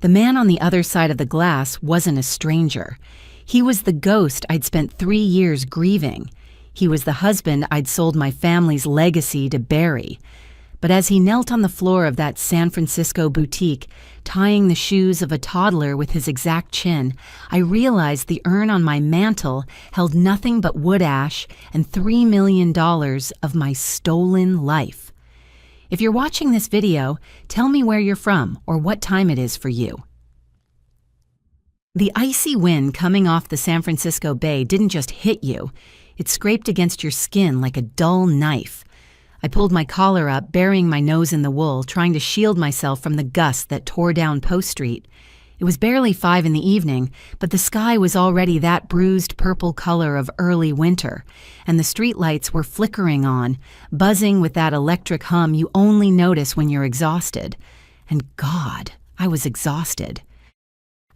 The man on the other side of the glass wasn't a stranger. He was the ghost I'd spent 3 years grieving. He was the husband I'd sold my family's legacy to bury. But as he knelt on the floor of that San Francisco boutique, tying the shoes of a toddler with his exact chin, I realized the urn on my mantel held nothing but wood ash and $3 million of my stolen life. If you're watching this video, tell me where you're from or what time it is for you. The icy wind coming off the San Francisco Bay didn't just hit you, it scraped against your skin like a dull knife. I pulled my collar up, burying my nose in the wool, trying to shield myself from the gusts that tore down Post Street. It was barely 5 in the evening, but the sky was already that bruised purple color of early winter, and the streetlights were flickering on, buzzing with that electric hum you only notice when you're exhausted. And God, I was exhausted.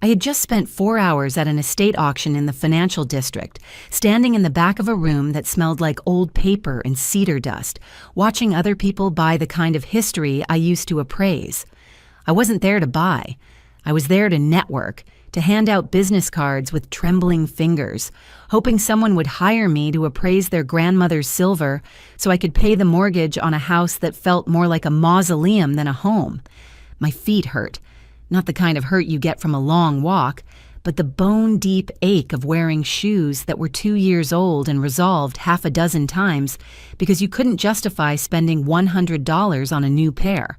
I had just spent 4 hours at an estate auction in the financial district, standing in the back of a room that smelled like old paper and cedar dust, watching other people buy the kind of history I used to appraise. I wasn't there to buy. I was there to network, to hand out business cards with trembling fingers, hoping someone would hire me to appraise their grandmother's silver so I could pay the mortgage on a house that felt more like a mausoleum than a home. My feet hurt. Not the kind of hurt you get from a long walk, but the bone-deep ache of wearing shoes that were 2 years old and resolved half a dozen times because you couldn't justify spending $100 on a new pair.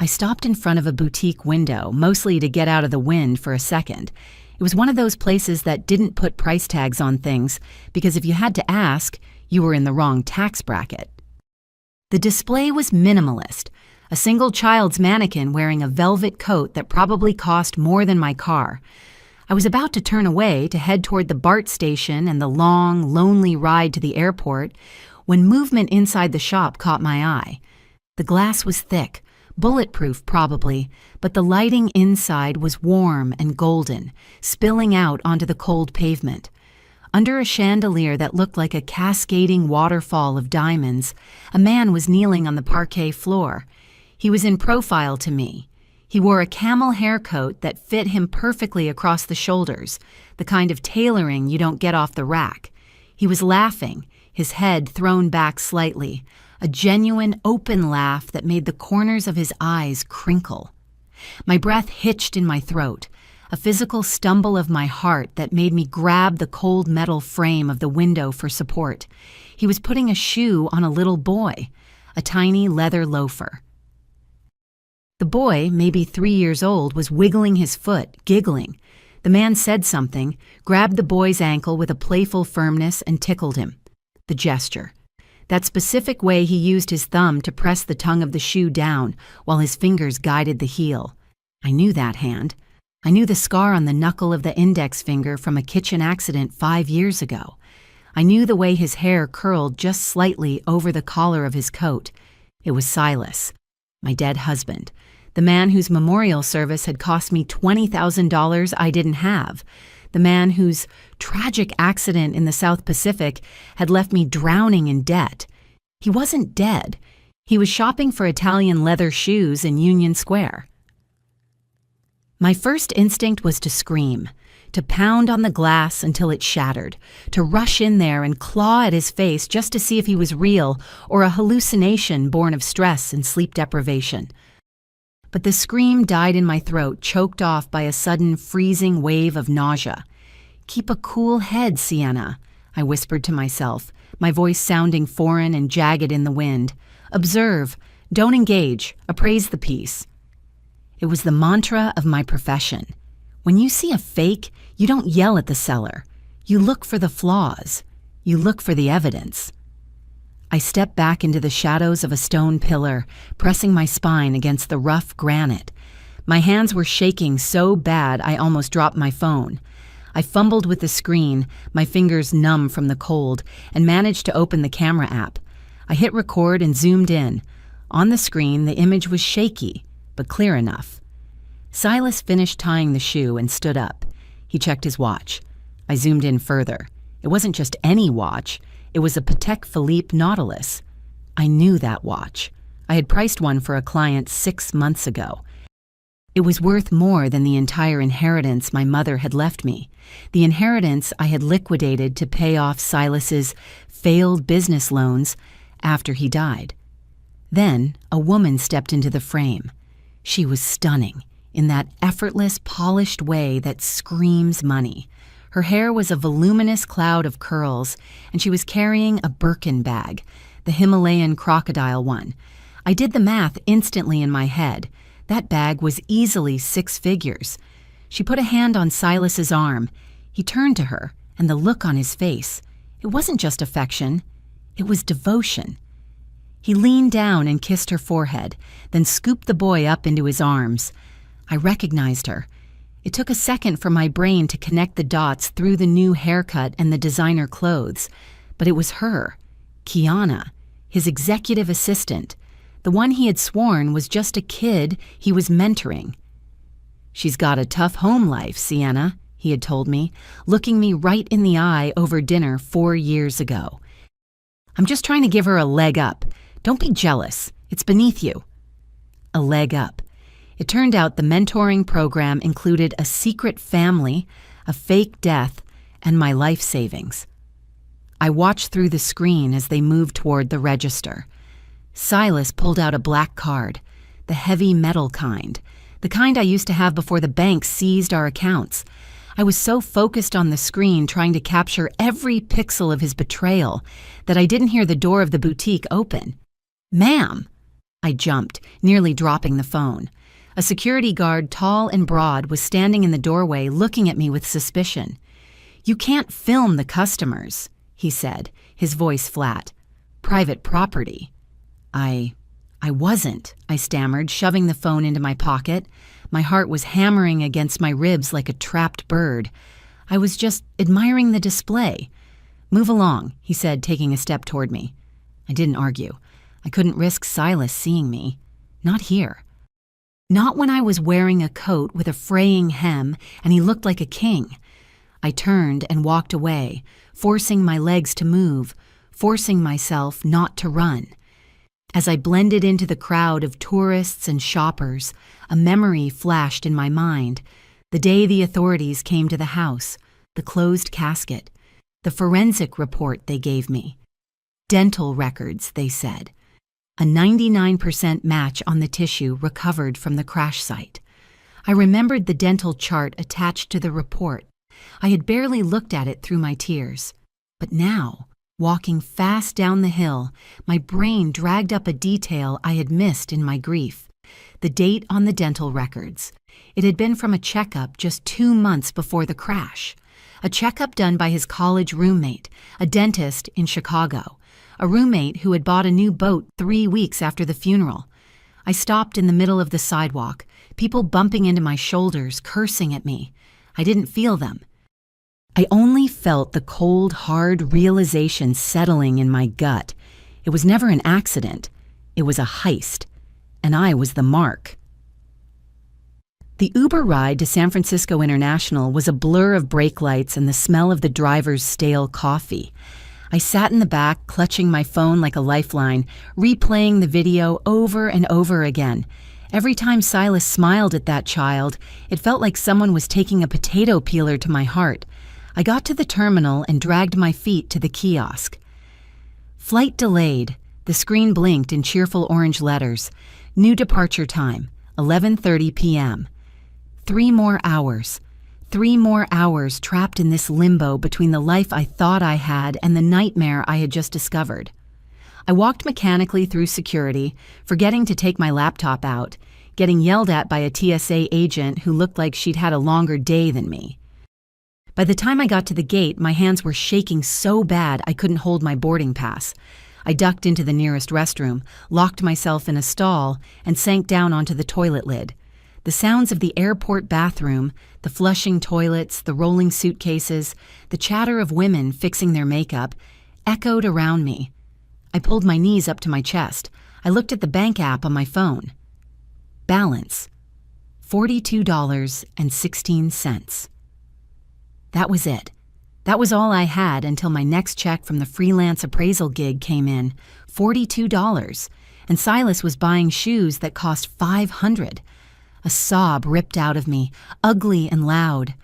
I stopped in front of a boutique window, mostly to get out of the wind for a second. It was one of those places that didn't put price tags on things because if you had to ask, you were in the wrong tax bracket. The display was minimalist. A single child's mannequin wearing a velvet coat that probably cost more than my car. I was about to turn away to head toward the BART station and the long, lonely ride to the airport when movement inside the shop caught my eye. The glass was thick, bulletproof probably, but the lighting inside was warm and golden, spilling out onto the cold pavement. Under a chandelier that looked like a cascading waterfall of diamonds, a man was kneeling on the parquet floor. He was in profile to me. He wore a camel hair coat that fit him perfectly across the shoulders, the kind of tailoring you don't get off the rack. He was laughing, his head thrown back slightly, a genuine open laugh that made the corners of his eyes crinkle. My breath hitched in my throat, a physical stumble of my heart that made me grab the cold metal frame of the window for support. He was putting a shoe on a little boy, a tiny leather loafer. The boy, maybe 3 years old, was wiggling his foot, giggling. The man said something, grabbed the boy's ankle with a playful firmness and tickled him. The gesture. That specific way he used his thumb to press the tongue of the shoe down while his fingers guided the heel. I knew that hand. I knew the scar on the knuckle of the index finger from a kitchen accident 5 years ago. I knew the way his hair curled just slightly over the collar of his coat. It was Silas, my dead husband, the man whose memorial service had cost me $20,000 I didn't have, the man whose tragic accident in the South Pacific had left me drowning in debt. He wasn't dead. He was shopping for Italian leather shoes in Union Square. My first instinct was to scream, to pound on the glass until it shattered, to rush in there and claw at his face just to see if he was real or a hallucination born of stress and sleep deprivation. But the scream died in my throat, choked off by a sudden freezing wave of nausea. "Keep a cool head, Sienna," I whispered to myself, my voice sounding foreign and jagged in the wind. "Observe, don't engage, appraise the piece." It was the mantra of my profession. When you see a fake, you don't yell at the seller. You look for the flaws. You look for the evidence. I stepped back into the shadows of a stone pillar, pressing my spine against the rough granite. My hands were shaking so bad I almost dropped my phone. I fumbled with the screen, my fingers numb from the cold, and managed to open the camera app. I hit record and zoomed in. On the screen, the image was shaky, but clear enough. Silas finished tying the shoe and stood up. He checked his watch. I zoomed in further. It wasn't just any watch. It was a Patek Philippe Nautilus. I knew that watch. I had priced one for a client 6 months ago. It was worth more than the entire inheritance my mother had left me, the inheritance I had liquidated to pay off Silas's failed business loans after he died. Then a woman stepped into the frame. She was stunning, in that effortless, polished way that screams money. Her hair was a voluminous cloud of curls, and she was carrying a Birkin bag, the Himalayan crocodile one. I did the math instantly in my head. That bag was easily 6 figures. She put a hand on Silas's arm. He turned to her, and the look on his face, it wasn't just affection, it was devotion. He leaned down and kissed her forehead, then scooped the boy up into his arms. I recognized her. It took a second for my brain to connect the dots through the new haircut and the designer clothes, but it was her, Kiana, his executive assistant, the one he had sworn was just a kid he was mentoring. "She's got a tough home life, Sienna," he had told me, looking me right in the eye over dinner 4 years ago. "I'm just trying to give her a leg up. Don't be jealous. It's beneath you." A leg up. It turned out the mentoring program included a secret family, a fake death, and my life savings. I watched through the screen as they moved toward the register. Silas pulled out a black card, the heavy metal kind, the kind I used to have before the bank seized our accounts. I was so focused on the screen trying to capture every pixel of his betrayal that I didn't hear the door of the boutique open. "Ma'am!" I jumped, nearly dropping the phone. A security guard, tall and broad, was standing in the doorway looking at me with suspicion. "You can't film the customers," he said, his voice flat. "Private property." I wasn't, I stammered, shoving the phone into my pocket. My heart was hammering against my ribs like a trapped bird. I was just admiring the display. "Move along," he said, taking a step toward me. I didn't argue. I couldn't risk Silas seeing me. Not here. Not when I was wearing a coat with a fraying hem and he looked like a king. I turned and walked away, forcing my legs to move, forcing myself not to run. As I blended into the crowd of tourists and shoppers, a memory flashed in my mind. The day the authorities came to the house, the closed casket, the forensic report they gave me. Dental records, they said. A 99% match on the tissue recovered from the crash site. I remembered the dental chart attached to the report. I had barely looked at it through my tears. But now, walking fast down the hill, my brain dragged up a detail I had missed in my grief. The date on the dental records. It had been from a checkup just 2 months before the crash. A checkup done by his college roommate, a dentist in Chicago. A roommate who had bought a new boat 3 weeks after the funeral. I stopped in the middle of the sidewalk, people bumping into my shoulders, cursing at me. I didn't feel them. I only felt the cold, hard realization settling in my gut. It was never an accident. It was a heist. And I was the mark. The Uber ride to San Francisco International was a blur of brake lights and the smell of the driver's stale coffee. I sat in the back, clutching my phone like a lifeline, replaying the video over and over again. Every time Silas smiled at that child, it felt like someone was taking a potato peeler to my heart. I got to the terminal and dragged my feet to the kiosk. Flight delayed. The screen blinked in cheerful orange letters. New departure time, 11:30 p.m. 3 more hours. 3 more hours trapped in this limbo between the life I thought I had and the nightmare I had just discovered. I walked mechanically through security, forgetting to take my laptop out, getting yelled at by a TSA agent who looked like she'd had a longer day than me. By the time I got to the gate, my hands were shaking so bad I couldn't hold my boarding pass. I ducked into the nearest restroom, locked myself in a stall, and sank down onto the toilet lid. The sounds of the airport bathroom, the flushing toilets, the rolling suitcases, the chatter of women fixing their makeup, echoed around me. I pulled my knees up to my chest. I looked at the bank app on my phone. Balance, $42.16. That was it. That was all I had until my next check from the freelance appraisal gig came in, $42, and Silas was buying shoes that cost $500. A sob ripped out of me, ugly and loud.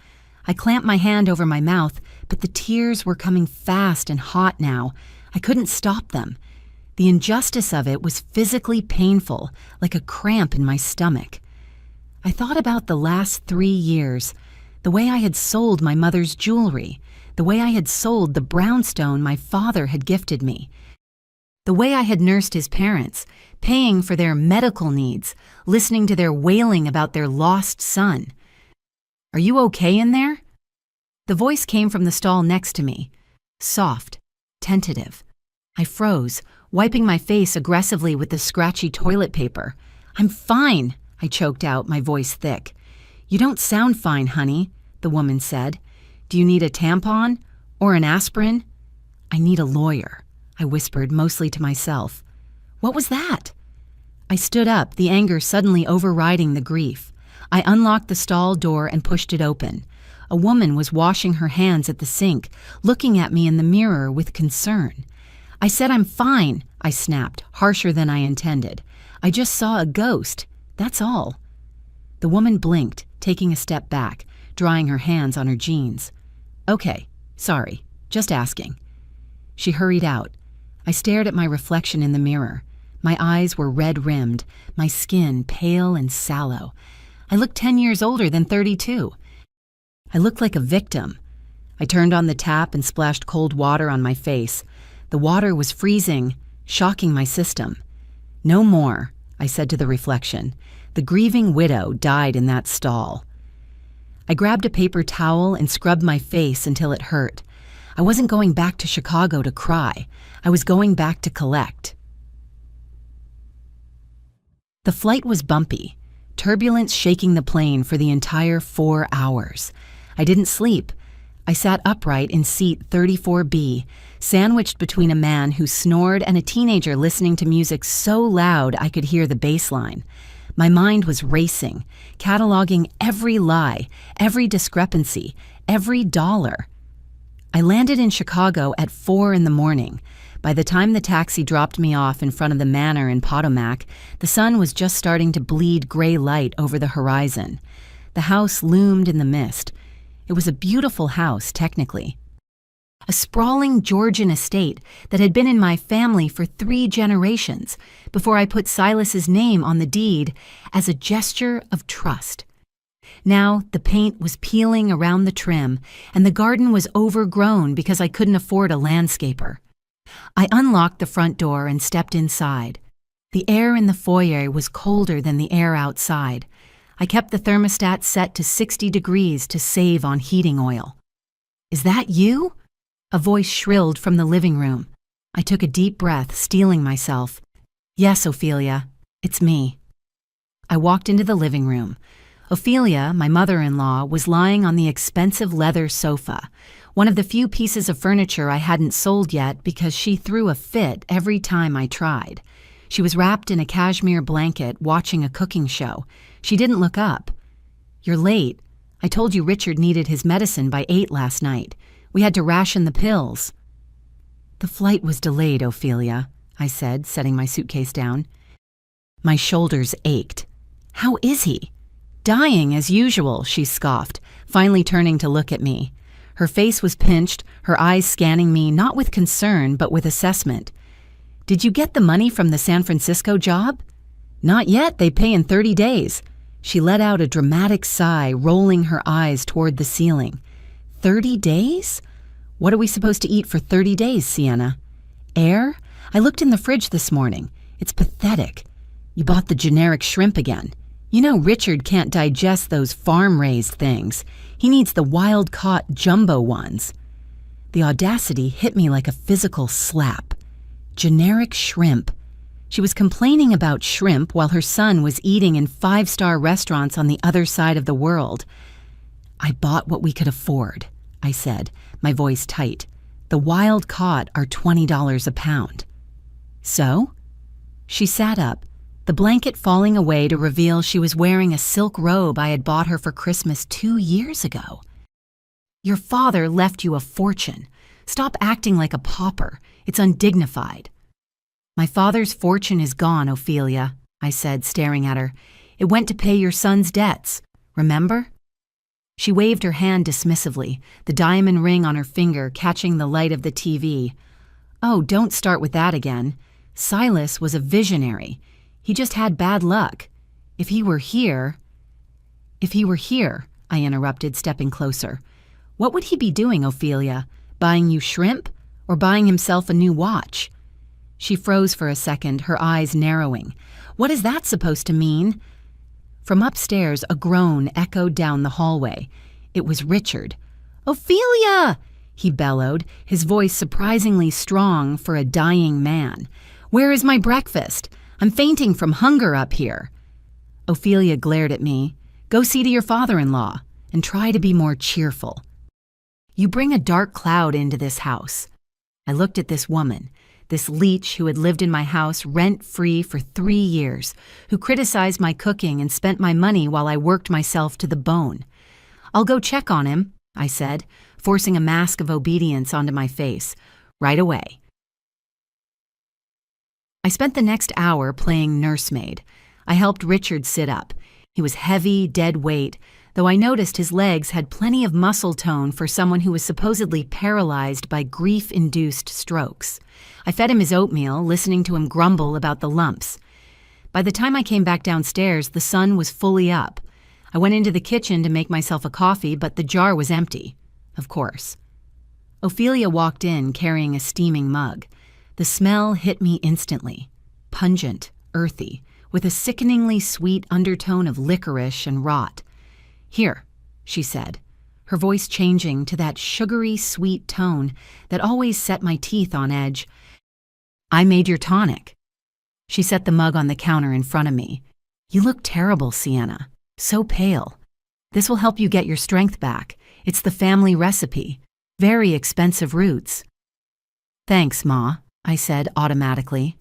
I clamped my hand over my mouth, but the tears were coming fast and hot now. I couldn't stop them. The injustice of it was physically painful, like a cramp in my stomach. I thought about the last 3 years, the way I had sold my mother's jewelry, the way I had sold the brownstone my father had gifted me, the way I had nursed his parents, paying for their medical needs, listening to their wailing about their lost son. "Are you okay in there?" The voice came from the stall next to me, soft, tentative. I froze, wiping my face aggressively with the scratchy toilet paper. "I'm fine," I choked out, my voice thick. "You don't sound fine, honey," the woman said. "Do you need a tampon? Or an aspirin?" "I need a lawyer," I whispered, mostly to myself. "What was that?" I stood up, the anger suddenly overriding the grief. I unlocked the stall door and pushed it open. A woman was washing her hands at the sink, looking at me in the mirror with concern. "I said I'm fine," I snapped, harsher than I intended. "I just saw a ghost, that's all." The woman blinked, taking a step back, drying her hands on her jeans. "Okay, sorry, just asking." She hurried out. I stared at my reflection in the mirror. My eyes were red-rimmed, my skin pale and sallow. I looked 10 years older than 32. I looked like a victim. I turned on the tap and splashed cold water on my face. The water was freezing, shocking my system. "No more," I said to the reflection. "The grieving widow died in that stall." I grabbed a paper towel and scrubbed my face until it hurt. I wasn't going back to Chicago to cry. I was going back to collect. The flight was bumpy, turbulence shaking the plane for the entire 4 hours. I didn't sleep. I sat upright in seat 34B, sandwiched between a man who snored and a teenager listening to music so loud I could hear the bass line. My mind was racing, cataloging every lie, every discrepancy, every dollar. I landed in Chicago at 4 in the morning. By the time the taxi dropped me off in front of the manor in Potomac, the sun was just starting to bleed gray light over the horizon. The house loomed in the mist. It was a beautiful house, technically. A sprawling Georgian estate that had been in my family for 3 generations before I put Silas's name on the deed as a gesture of trust. Now the paint was peeling around the trim, and the garden was overgrown because I couldn't afford a landscaper. I unlocked the front door and stepped inside. The air in the foyer was colder than the air outside. I kept the thermostat set to 60 degrees to save on heating oil. "Is that you?" A voice shrilled from the living room. I took a deep breath, steeling myself. "Yes, Ophelia, it's me." I walked into the living room. Ophelia, my mother-in-law, was lying on the expensive leather sofa, one of the few pieces of furniture I hadn't sold yet because she threw a fit every time I tried. She was wrapped in a cashmere blanket, watching a cooking show. She didn't look up. "You're late. I told you Richard needed his medicine by 8 last night. We had to ration the pills." "The flight was delayed, Ophelia," I said, setting my suitcase down. My shoulders ached. "How is he?" "Dying as usual," she scoffed, finally turning to look at me. Her face was pinched, her eyes scanning me not with concern but with assessment. "Did you get the money from the San Francisco job?" "Not yet, they pay in 30 days. She let out a dramatic sigh, rolling her eyes toward the ceiling. 30 days? What are we supposed to eat for 30 days, Sienna? Air? I looked in the fridge this morning. It's pathetic. You bought the generic shrimp again. You know Richard can't digest those farm-raised things. He needs the wild-caught jumbo ones." The audacity hit me like a physical slap. Generic shrimp. She was complaining about shrimp while her son was eating in 5-star restaurants on the other side of the world. "I bought what we could afford," I said, my voice tight. "The wild-caught are $20 a pound." "So?" She sat up, the blanket falling away to reveal she was wearing a silk robe I had bought her for Christmas 2 years ago. "Your father left you a fortune. Stop acting like a pauper. It's undignified." "My father's fortune is gone, Ophelia," I said, staring at her. It went to pay your son's debts. Remember?" She waved her hand dismissively, the diamond ring on her finger catching the light of the TV. "Oh, don't start with that again. Silas was a visionary. He just had bad luck. If he were here, I interrupted, stepping closer. "What would he be doing, Ophelia? Buying you shrimp or buying himself a new watch?" She froze for a second, her eyes narrowing. "What is that supposed to mean?" From upstairs, a groan echoed down the hallway. It was Richard. "Ophelia!" he bellowed, his voice surprisingly strong for a dying man. "Where is my breakfast? I'm fainting from hunger up here." Ophelia glared at me. "Go see to your father-in-law and try to be more cheerful. You bring a dark cloud into this house." I looked at this woman, this leech who had lived in my house rent-free for 3 years, who criticized my cooking and spent my money while I worked myself to the bone. "I'll go check on him," I said, forcing a mask of obedience onto my face. "Right away." I spent the next hour playing nursemaid. I helped Richard sit up. He was heavy, dead weight, though I noticed his legs had plenty of muscle tone for someone who was supposedly paralyzed by grief-induced strokes. I fed him his oatmeal, listening to him grumble about the lumps. By the time I came back downstairs, the sun was fully up. I went into the kitchen to make myself a coffee, but the jar was empty. Of course. Ophelia walked in carrying a steaming mug. The smell hit me instantly. Pungent, earthy, with a sickeningly sweet undertone of licorice and rot. "Here," she said, her voice changing to that sugary, sweet tone that always set my teeth on edge. "I made your tonic." She set the mug on the counter in front of me. "You look terrible, Sienna. So pale. This will help you get your strength back. It's the family recipe. Very expensive roots." "Thanks, Ma," I said automatically.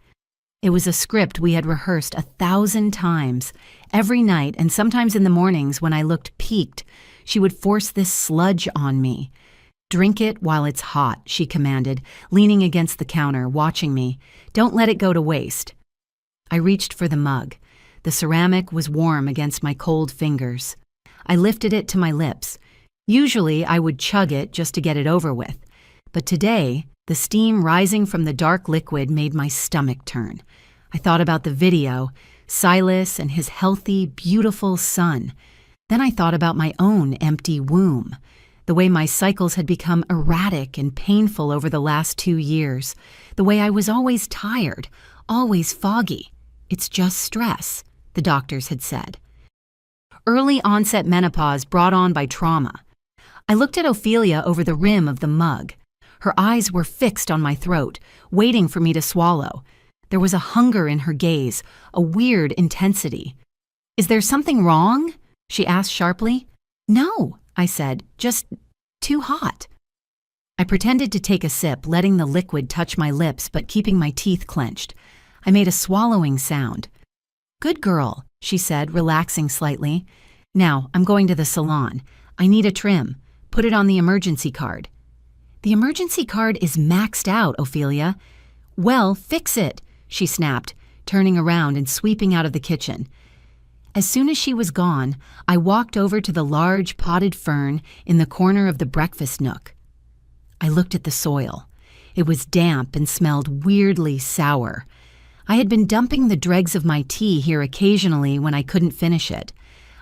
It was a script we had rehearsed 1,000 times. Every night, and sometimes in the mornings when I looked peaked, she would force this sludge on me. "Drink it while it's hot," she commanded, leaning against the counter, watching me. "Don't let it go to waste." I reached for the mug. The ceramic was warm against my cold fingers. I lifted it to my lips. Usually I would chug it just to get it over with. But today, the steam rising from the dark liquid made my stomach turn. I thought about the video, Silas and his healthy, beautiful son. Then I thought about my own empty womb, the way my cycles had become erratic and painful over the last 2 years, the way I was always tired, always foggy. "It's just stress," the doctors had said. Early onset menopause brought on by trauma. I looked at Ophelia over the rim of the mug. Her eyes were fixed on my throat, waiting for me to swallow. There was a hunger in her gaze, a weird intensity. "Is there something wrong?" she asked sharply. "No," I said, "just too hot." I pretended to take a sip, letting the liquid touch my lips but keeping my teeth clenched. I made a swallowing sound. "Good girl," she said, relaxing slightly. "Now, I'm going to the salon. I need a trim. Put it on the emergency card." "The emergency card is maxed out, Ophelia." "Well, fix it," she snapped, turning around and sweeping out of the kitchen. As soon as she was gone, I walked over to the large potted fern in the corner of the breakfast nook. I looked at the soil. It was damp and smelled weirdly sour. I had been dumping the dregs of my tea here occasionally when I couldn't finish it.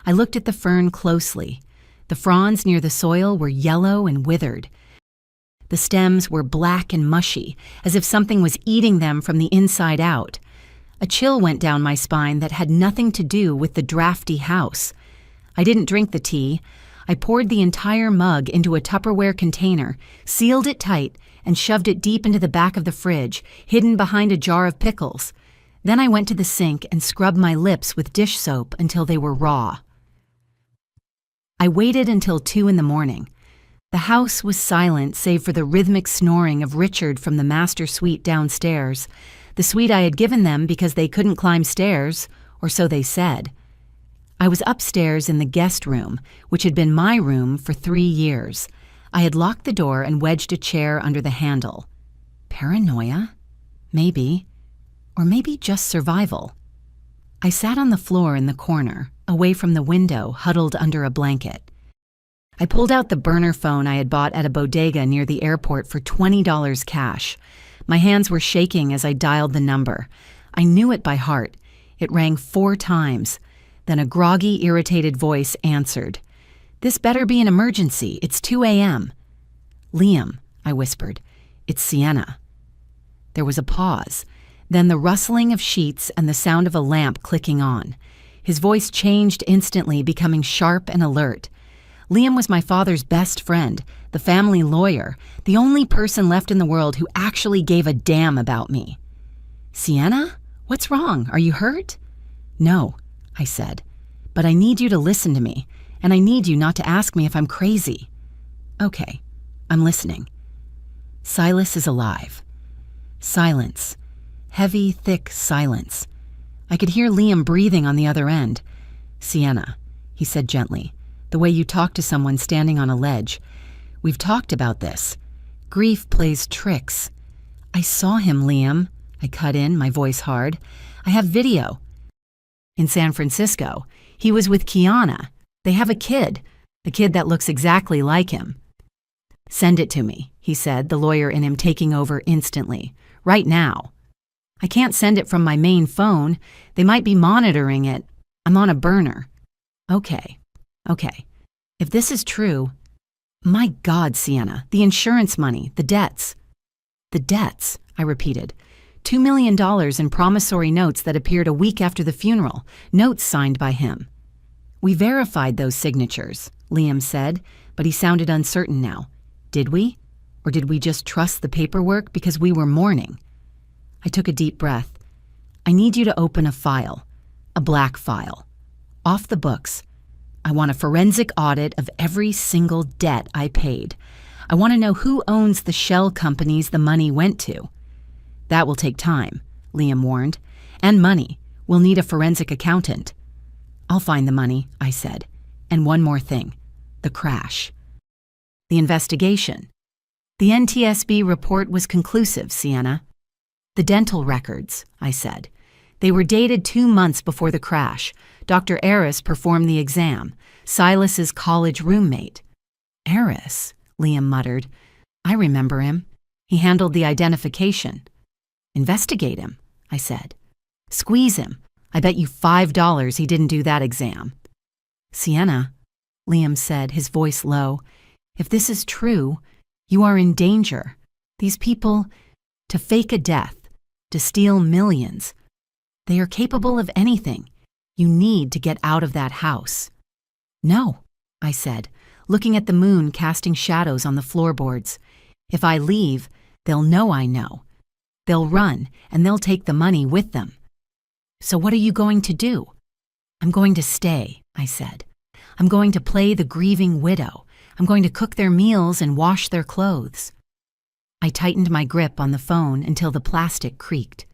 I looked at the fern closely. The fronds near the soil were yellow and withered. The stems were black and mushy, as if something was eating them from the inside out. A chill went down my spine that had nothing to do with the drafty house. I didn't drink the tea. I poured the entire mug into a Tupperware container, sealed it tight, and shoved it deep into the back of the fridge, hidden behind a jar of pickles. Then I went to the sink and scrubbed my lips with dish soap until they were raw. I waited until 2 a.m. The house was silent save for the rhythmic snoring of Richard from the master suite downstairs, the suite I had given them because they couldn't climb stairs, or so they said. I was upstairs in the guest room, which had been my room for 3 years. I had locked the door and wedged a chair under the handle. Paranoia? Maybe. Or maybe just survival. I sat on the floor in the corner, away from the window, huddled under a blanket. I pulled out the burner phone I had bought at a bodega near the airport for $20 cash. My hands were shaking as I dialed the number. I knew it by heart. It rang 4 times. Then a groggy, irritated voice answered. "This better be an emergency. It's 2 a.m. "Liam," I whispered. "It's Sienna." There was a pause, then the rustling of sheets and the sound of a lamp clicking on. His voice changed instantly, becoming sharp and alert. Liam was my father's best friend, the family lawyer, the only person left in the world who actually gave a damn about me. "Sienna? What's wrong? Are you hurt?" "No," I said, "but I need you to listen to me, and I need you not to ask me if I'm crazy." "Okay, I'm listening." "Silas is alive." Silence. Heavy, thick silence. I could hear Liam breathing on the other end. "Sienna," he said gently, the way you talk to someone standing on a ledge. "We've talked about this. Grief plays tricks." "I saw him, Liam," I cut in, my voice hard. "I have video." "In San Francisco. He was with Kiana. They have a kid that looks exactly like him." "Send it to me," he said, the lawyer in him taking over instantly. "Right now." "I can't send it from my main phone. They might be monitoring it. I'm on a burner." Okay. If this is true, my God, Sienna, the insurance money, the debts." "The debts," I repeated. $2 million in promissory notes that appeared a week after the funeral, notes signed by him. "We verified those signatures," Liam said, but he sounded uncertain now. "Did we? Or did we just trust the paperwork because we were mourning?" I took a deep breath. "I need you to open a file, a black file. Off the books. I want a forensic audit of every single debt I paid. I want to know who owns the shell companies the money went to." "That will take time," Liam warned. "And money. We'll need a forensic accountant." "I'll find the money," I said. "And one more thing. The crash." "The investigation." "The NTSB report was conclusive, Sienna." "The dental records," I said. "They were dated 2 months before the crash. Dr. Aris performed the exam. Silas's college roommate." "Aris," Liam muttered. "I remember him. He handled the identification." "Investigate him," I said. "Squeeze him. I bet you $5 he didn't do that exam." "Sienna," Liam said, his voice low, "if this is true, you are in danger. These people, to fake a death, to steal millions, they are capable of anything. You need to get out of that house." "No," I said, looking at the moon casting shadows on the floorboards. "If I leave, they'll know I know. They'll run, and they'll take the money with them." "So what are you going to do?" "I'm going to stay," I said. "I'm going to play the grieving widow. I'm going to cook their meals and wash their clothes." I tightened my grip on the phone until the plastic creaked.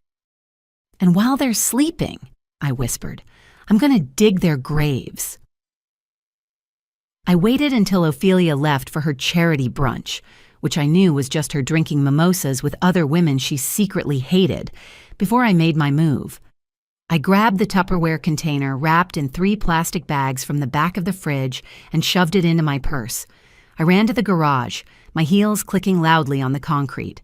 "And while they're sleeping," I whispered, "I'm going to dig their graves." I waited until Ophelia left for her charity brunch, which I knew was just her drinking mimosas with other women she secretly hated, before I made my move. I grabbed the Tupperware container wrapped in 3 plastic bags from the back of the fridge and shoved it into my purse. I ran to the garage, my heels clicking loudly on the concrete.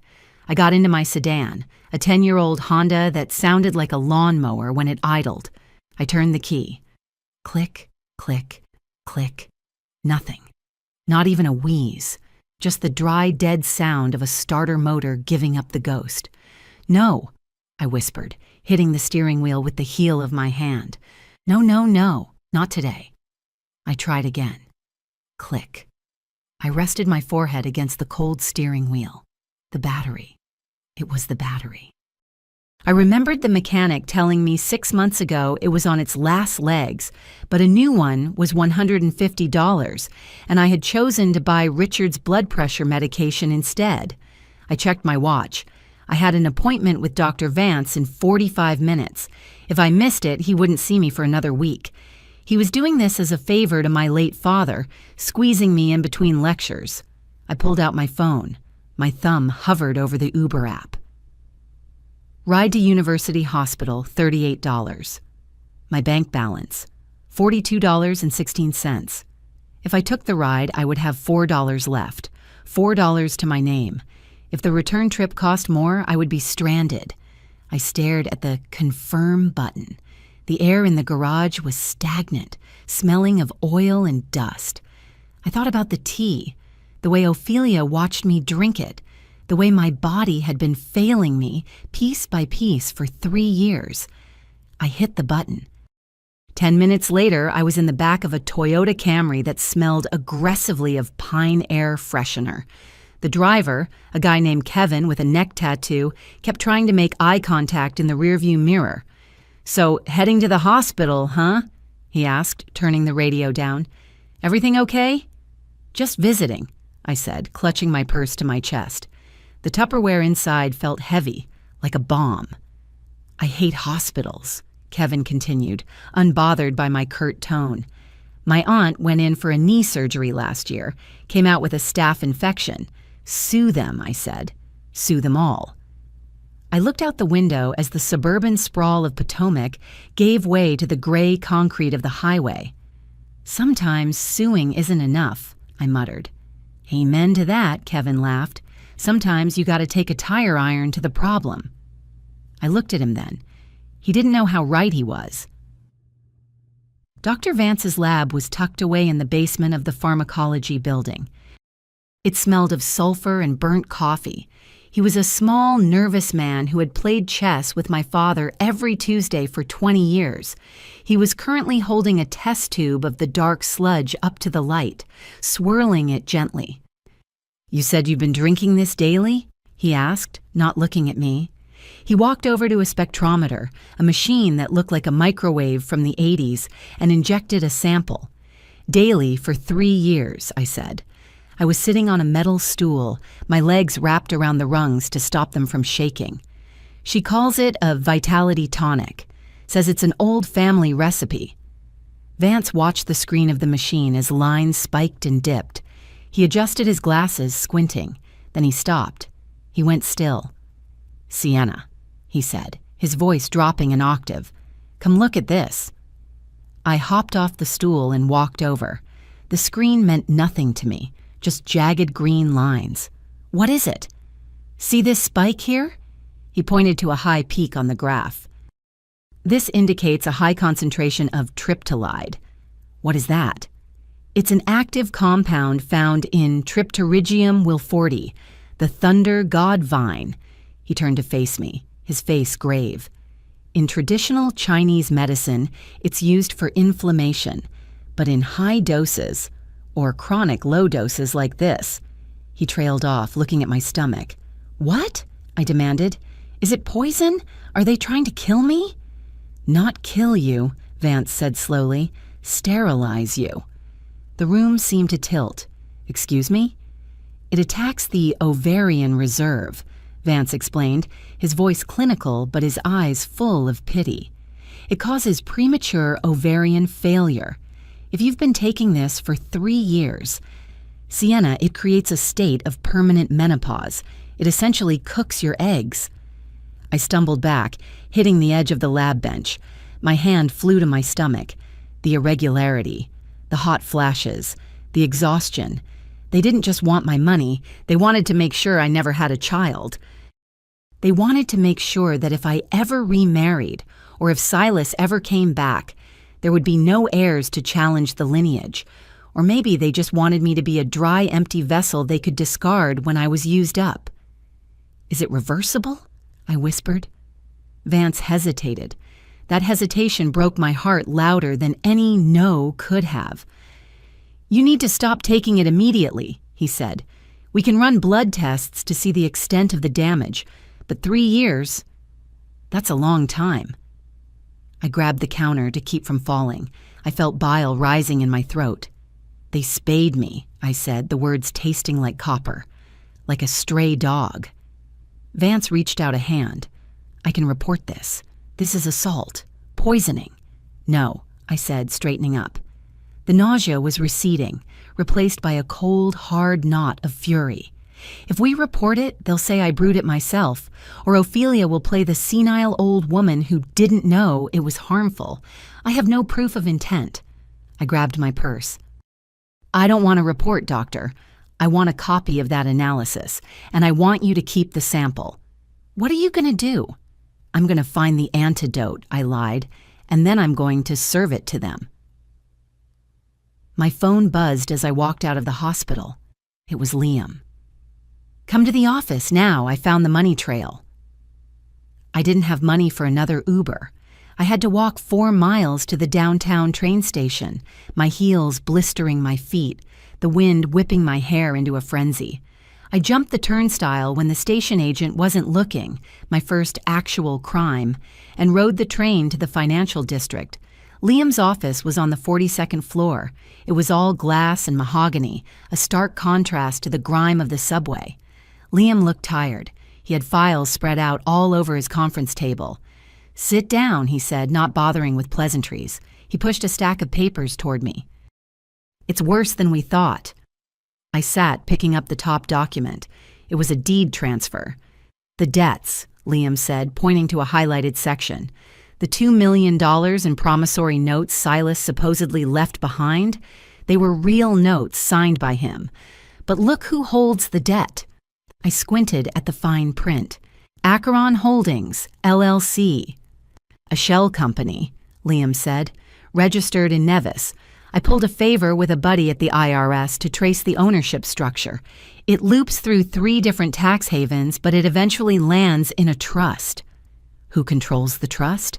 I got into my sedan, a 10-year-old Honda that sounded like a lawnmower when it idled. I turned the key. Click, click, click. Nothing. Not even a wheeze. Just the dry, dead sound of a starter motor giving up the ghost. "No," I whispered, hitting the steering wheel with the heel of my hand. "No, no, no, not today." I tried again. Click. I rested my forehead against the cold steering wheel. The battery. It was the battery. I remembered the mechanic telling me 6 months ago it was on its last legs, but a new one was $150, and I had chosen to buy Richard's blood pressure medication instead. I checked my watch. I had an appointment with Dr. Vance in 45 minutes. If I missed it, he wouldn't see me for another week. He was doing this as a favor to my late father, squeezing me in between lectures. I pulled out my phone. My thumb hovered over the Uber app. Ride to University Hospital, $38. My bank balance, $42.16. If I took the ride, I would have $4 left, $4 to my name. If the return trip cost more, I would be stranded. I stared at the confirm button. The air in the garage was stagnant, smelling of oil and dust. I thought about the tea, the way Ophelia watched me drink it, the way my body had been failing me piece by piece for 3 years. I hit the button. 10 minutes later, I was in the back of a Toyota Camry that smelled aggressively of pine air freshener. The driver, a guy named Kevin with a neck tattoo, kept trying to make eye contact in the rearview mirror. "So, heading to the hospital, huh?" he asked, turning the radio down. "Everything okay?" "Just visiting," I said, clutching my purse to my chest. The Tupperware inside felt heavy, like a bomb. "I hate hospitals," Kevin continued, unbothered by my curt tone. "My aunt went in for a knee surgery last year, came out with a staph infection. Sue them," I said. "Sue them all." I looked out the window as the suburban sprawl of Potomac gave way to the gray concrete of the highway. "Sometimes suing isn't enough," I muttered. "Amen to that," Kevin laughed. "Sometimes you gotta take a tire iron to the problem." I looked at him then. He didn't know how right he was. Dr. Vance's lab was tucked away in the basement of the pharmacology building. It smelled of sulfur and burnt coffee. He was a small, nervous man who had played chess with my father every Tuesday for 20 years. He was currently holding a test tube of the dark sludge up to the light, swirling it gently. "You said you've been drinking this daily?" he asked, not looking at me. He walked over to a spectrometer, a machine that looked like a microwave from the 80s, and injected a sample. "Daily for 3 years," I said. I was sitting on a metal stool, my legs wrapped around the rungs to stop them from shaking. "She calls it a vitality tonic. Says it's an old family recipe." Vance watched the screen of the machine as lines spiked and dipped. He adjusted his glasses, squinting. Then he stopped. He went still. "Sienna," he said, his voice dropping an octave. "Come look at this." I hopped off the stool and walked over. The screen meant nothing to me. Just jagged green lines. "What is it?" "See this spike here?" He pointed to a high peak on the graph. "This indicates a high concentration of triptolide." "What is that?" "It's an active compound found in Tripterigium wilfordi, the thunder god vine." He turned to face me, his face grave. "In traditional Chinese medicine, it's used for inflammation, but in high doses, or chronic low doses like this." He trailed off, looking at my stomach. "What?" I demanded. "Is it poison? Are they trying to kill me?" "Not kill you," Vance said slowly. "Sterilize you." The room seemed to tilt. "Excuse me?" "It attacks the ovarian reserve," Vance explained, his voice clinical but his eyes full of pity. "It causes premature ovarian failure. If you've been taking this for 3 years, Sienna, it creates a state of permanent menopause. It essentially cooks your eggs." I stumbled back, hitting the edge of the lab bench. My hand flew to my stomach. The irregularity, the hot flashes, the exhaustion. They didn't just want my money, they wanted to make sure I never had a child. They wanted to make sure that if I ever remarried, or if Silas ever came back, there would be no heirs to challenge the lineage. Or maybe they just wanted me to be a dry, empty vessel they could discard when I was used up. "Is it reversible?" I whispered. Vance hesitated. That hesitation broke my heart louder than any no could have. "You need to stop taking it immediately," he said. "We can run blood tests to see the extent of the damage, but 3 years, that's a long time." I grabbed the counter to keep from falling. I felt bile rising in my throat. "They spayed me," I said, the words tasting like copper. "Like a stray dog." Vance reached out a hand. "I can report this. This is assault. Poisoning." "No," I said, straightening up. The nausea was receding, replaced by a cold, hard knot of fury. If we report it, they'll say I brewed it myself, or Ophelia will play the senile old woman who didn't know it was harmful. I have no proof of intent. I grabbed my purse. I don't want a report, doctor. I want a copy of that analysis, and I want you to keep the sample. What are you going to do? I'm going to find the antidote, I lied, and then I'm going to serve it to them. My phone buzzed as I walked out of the hospital. It was Liam. Come to the office now, I found the money trail. I didn't have money for another Uber. I had to walk 4 miles to the downtown train station, my heels blistering my feet, the wind whipping my hair into a frenzy. I jumped the turnstile when the station agent wasn't looking, my first actual crime, and rode the train to the financial district. Liam's office was on the 42nd floor. It was all glass and mahogany, a stark contrast to the grime of the subway. Liam looked tired. He had files spread out all over his conference table. Sit down, he said, not bothering with pleasantries. He pushed a stack of papers toward me. It's worse than we thought. I sat, picking up the top document. It was a deed transfer. The debts, Liam said, pointing to a highlighted section. The $2 million in promissory notes Silas supposedly left behind, they were real notes signed by him. But look who holds the debt. I squinted at the fine print. Acheron Holdings, LLC. A shell company, Liam said, registered in Nevis. I pulled a favor with a buddy at the IRS to trace the ownership structure. It loops through 3 different tax havens, but it eventually lands in a trust. Who controls the trust?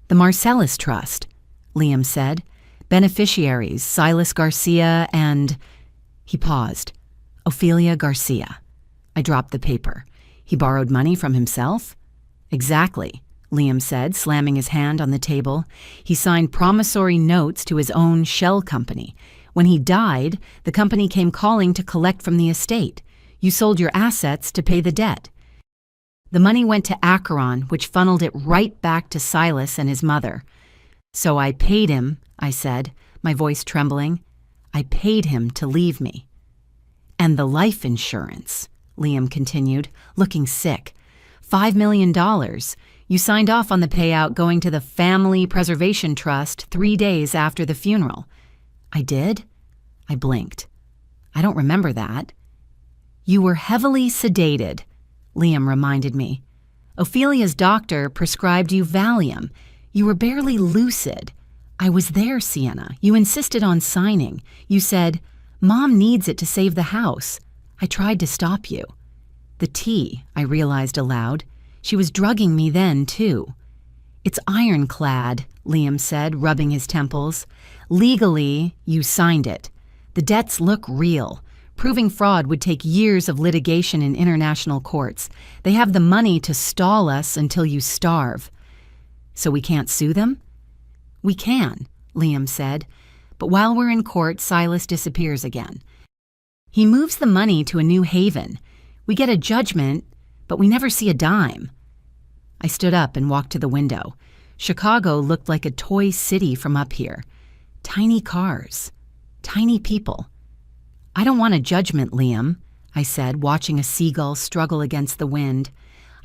The Marcellus Trust, Liam said. Beneficiaries, Silas Garcia and... He paused. Ophelia Garcia. I dropped the paper. He borrowed money from himself? Exactly, Liam said, slamming his hand on the table. He signed promissory notes to his own shell company. When he died, the company came calling to collect from the estate. You sold your assets to pay the debt. The money went to Acheron, which funneled it right back to Silas and his mother. So I paid him, I said, my voice trembling. I paid him to leave me. And the life insurance, Liam continued, looking sick. $5 million. You signed off on the payout going to the Family Preservation Trust 3 days after the funeral. I did? I blinked. I don't remember that. You were heavily sedated, Liam reminded me. Ophelia's doctor prescribed you Valium. You were barely lucid. I was there, Sienna. You insisted on signing. You said, Mom needs it to save the house. I tried to stop you. The tea, I realized aloud. She was drugging me then, too. It's ironclad, Liam said, rubbing his temples. Legally, you signed it. The debts look real. Proving fraud would take years of litigation in international courts. They have the money to stall us until you starve. So we can't sue them? We can, Liam said. But while we're in court, Silas disappears again. He moves the money to a new haven. We get a judgment, but we never see a dime. I stood up and walked to the window. Chicago looked like a toy city from up here. Tiny cars. Tiny people. I don't want a judgment, Liam, I said, watching a seagull struggle against the wind.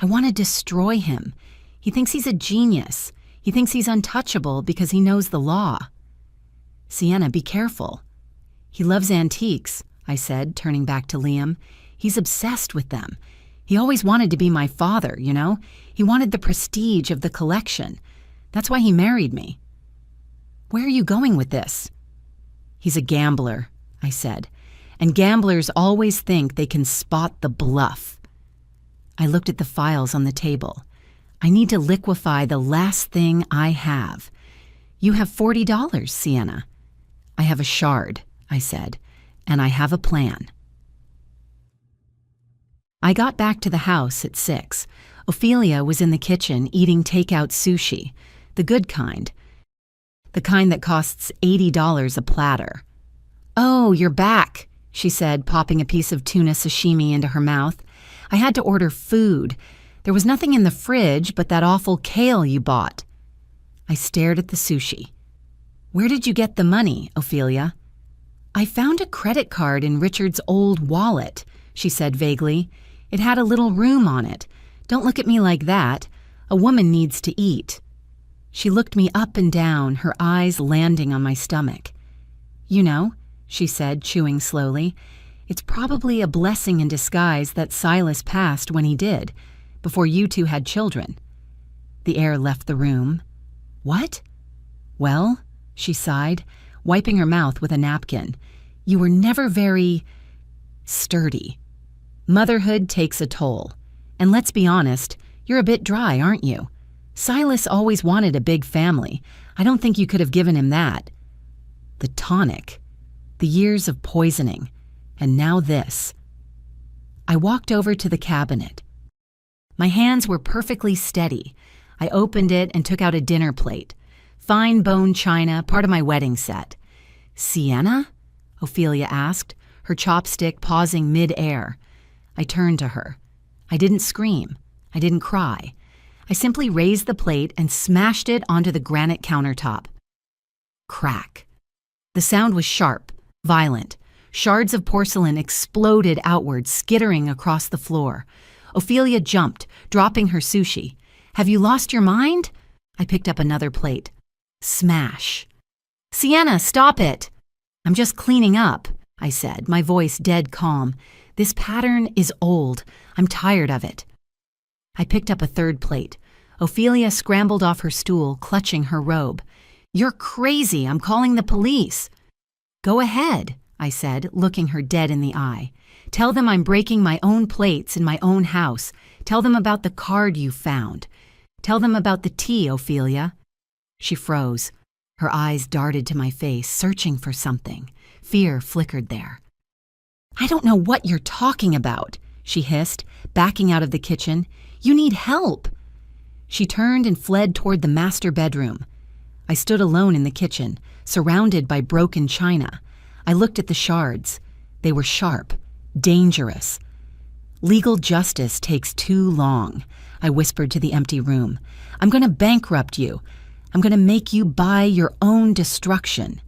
I want to destroy him. He thinks he's a genius. He thinks he's untouchable because he knows the law. Sienna, be careful. He loves antiques, I said, turning back to Liam. He's obsessed with them. He always wanted to be my father, you know? He wanted the prestige of the collection. That's why he married me. Where are you going with this? He's a gambler, I said. And gamblers always think they can spot the bluff. I looked at the files on the table. I need to liquefy the last thing I have. You have $40, Sienna. I have a shard, I said, and I have a plan. I got back to the house at 6. Ophelia was in the kitchen eating takeout sushi, the good kind. The kind that costs $80 a platter. Oh, you're back, she said, popping a piece of tuna sashimi into her mouth. I had to order food. There was nothing in the fridge but that awful kale you bought. I stared at the sushi. Where did you get the money, Ophelia? I found a credit card in Richard's old wallet, she said vaguely. "It had a little room on it. Don't look at me like that. A woman needs to eat." She looked me up and down, her eyes landing on my stomach. "You know," she said, chewing slowly, "it's probably a blessing in disguise that Silas passed when he did, before you two had children." The air left the room. "What?" "Well," she sighed, wiping her mouth with a napkin, "you were never very sturdy. Motherhood takes a toll. And let's be honest, you're a bit dry, aren't you? Silas always wanted a big family. I don't think you could have given him that. The tonic, the years of poisoning, and now this." I walked over to the cabinet. My hands were perfectly steady. I opened it and took out a dinner plate. Fine bone china, part of my wedding set. "Sienna?" Ophelia asked, her chopstick pausing mid-air. I turned to her. I didn't scream. I didn't cry. I simply raised the plate and smashed it onto the granite countertop. Crack. The sound was sharp, violent. Shards of porcelain exploded outward, skittering across the floor. Ophelia jumped, dropping her sushi. "Have you lost your mind?" I picked up another plate. Smash. "Sienna, stop it!" "I'm just cleaning up," I said, my voice dead calm. "This pattern is old. I'm tired of it." I picked up a third plate. Ophelia scrambled off her stool, clutching her robe. "You're crazy. I'm calling the police." "Go ahead," I said, looking her dead in the eye. "Tell them I'm breaking my own plates in my own house. Tell them about the card you found. Tell them about the tea, Ophelia." She froze. Her eyes darted to my face, searching for something. Fear flickered there. "I don't know what you're talking about," she hissed, backing out of the kitchen. "You need help." She turned and fled toward the master bedroom. I stood alone in the kitchen, surrounded by broken china. I looked at the shards. They were sharp, dangerous. "Legal justice takes too long," I whispered to the empty room. "I'm going to bankrupt you. I'm going to make you buy your own destruction."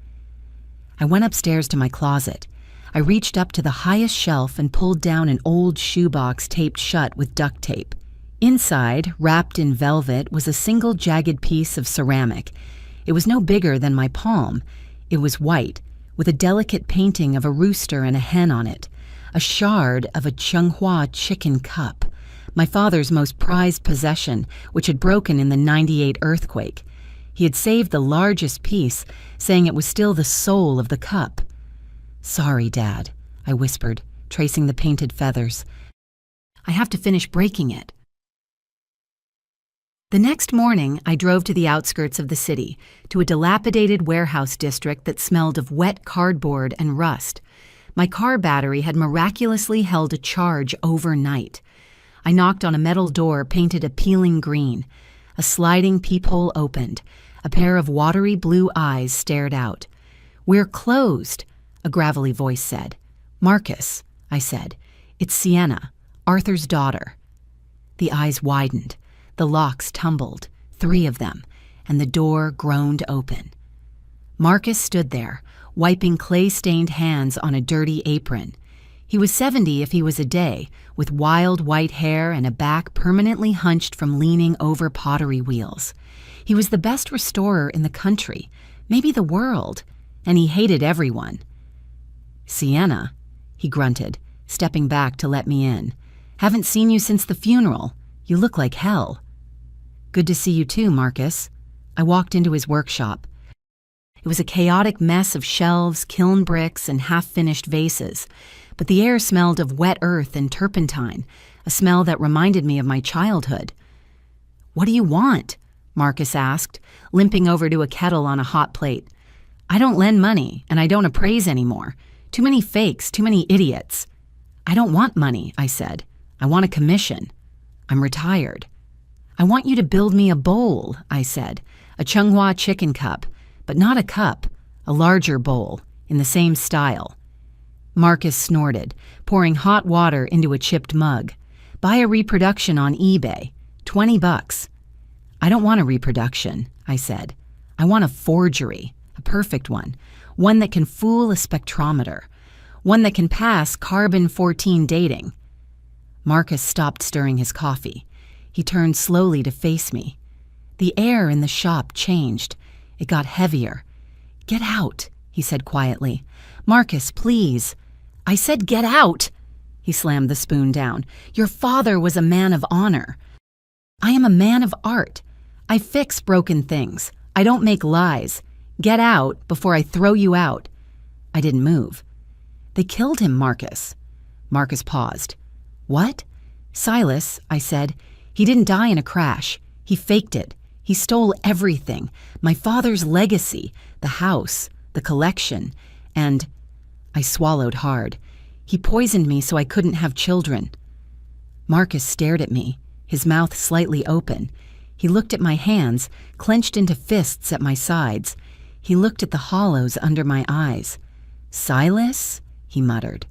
I went upstairs to my closet. I reached up to the highest shelf and pulled down an old shoebox taped shut with duct tape. Inside, wrapped in velvet, was a single jagged piece of ceramic. It was no bigger than my palm. It was white, with a delicate painting of a rooster and a hen on it, a shard of a Changhua chicken cup, my father's most prized possession, which had broken in the '98 earthquake. He had saved the largest piece, saying it was still the soul of the cup. "Sorry, Dad," I whispered, tracing the painted feathers. "I have to finish breaking it." The next morning, I drove to the outskirts of the city, to a dilapidated warehouse district that smelled of wet cardboard and rust. My car battery had miraculously held a charge overnight. I knocked on a metal door painted a peeling green. A sliding peephole opened. A pair of watery blue eyes stared out. "We're closed," a gravelly voice said. "Marcus," I said. "It's Sienna, Arthur's daughter." The eyes widened. The locks tumbled, 3 of them, and the door groaned open. Marcus stood there, wiping clay-stained hands on a dirty apron. He was 70 if he was a day, with wild white hair and a back permanently hunched from leaning over pottery wheels. He was the best restorer in the country, maybe the world, and he hated everyone. "Sienna," he grunted, stepping back to let me in. "Haven't seen you since the funeral. You look like hell." "Good to see you too, Marcus." I walked into his workshop. It was a chaotic mess of shelves, kiln bricks, and half-finished vases, but the air smelled of wet earth and turpentine, a smell that reminded me of my childhood. "What do you want?" Marcus asked, limping over to a kettle on a hot plate. "I don't lend money, and I don't appraise anymore. Too many fakes, too many idiots." "I don't want money," I said. "I want a commission. I'm retired." "I want you to build me a bowl," I said, "a Changhua chicken cup, but not a cup, a larger bowl, in the same style." Marcus snorted, pouring hot water into a chipped mug. "Buy a reproduction on eBay, $20. "I don't want a reproduction," I said. "I want a forgery, a perfect one that can fool a spectrometer, one that can pass carbon-14 dating. Marcus stopped stirring his coffee. He turned slowly to face me. The air in the shop changed. It got heavier. "Get out," he said quietly. "Marcus, please." "I said get out!" He slammed the spoon down. "Your father was a man of honor. I am a man of art. I fix broken things. I don't make lies. Get out before I throw you out." I didn't move. "They killed him, Marcus." Marcus paused. "What?" "Silas," I said. "He didn't die in a crash. He faked it. He stole everything. My father's legacy, the house, the collection, and—" I swallowed hard. "He poisoned me so I couldn't have children." Marcus stared at me, his mouth slightly open. He looked at my hands, clenched into fists at my sides. He looked at the hollows under my eyes. "Silas?" he muttered.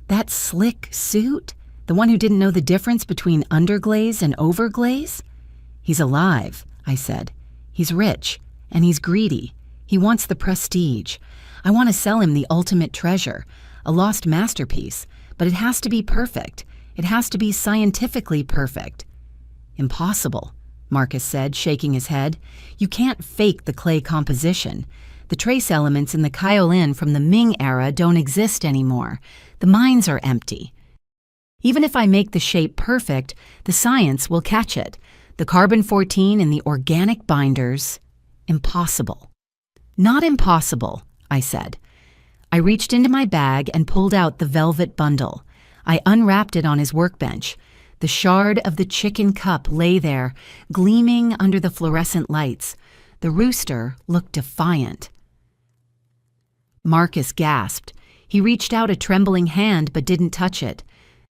"That slick suit? The one who didn't know the difference between underglaze and overglaze?" "He's alive," I said. "He's rich, and he's greedy. He wants the prestige. I want to sell him the ultimate treasure, a lost masterpiece, but it has to be perfect. It has to be scientifically perfect." "Impossible," Marcus said, shaking his head. "You can't fake the clay composition. The trace elements in the kaolin from the Ming era don't exist anymore. The mines are empty. Even if I make the shape perfect, the science will catch it. The carbon-14 in the organic binders, impossible." "Not impossible," I said. I reached into my bag and pulled out the velvet bundle. I unwrapped it on his workbench. The shard of the chicken cup lay there, gleaming under the fluorescent lights. The rooster looked defiant. Marcus gasped. He reached out a trembling hand but didn't touch it.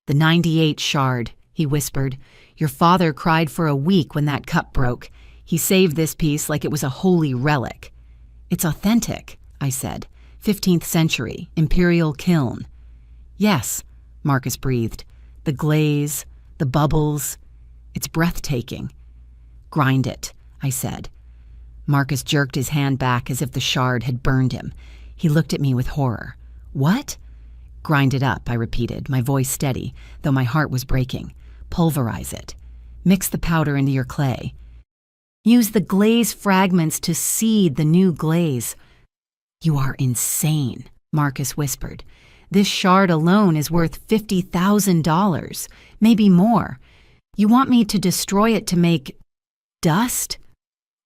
"The 98 shard," he whispered. "Your father cried for a week when that cup broke. He saved this piece like it was a holy relic." "It's authentic," I said. 15th century, imperial kiln." "Yes," Marcus breathed. "The glaze, the bubbles. It's breathtaking." "Grind it," I said. Marcus jerked his hand back as if the shard had burned him. He looked at me with horror. "What?" "Grind it up," I repeated, my voice steady, though my heart was breaking. "Pulverize it. Mix the powder into your clay. Use the glaze fragments to seed the new glaze." "You are insane," Marcus whispered. "This shard alone is worth $50,000, maybe more. You want me to destroy it to make dust?"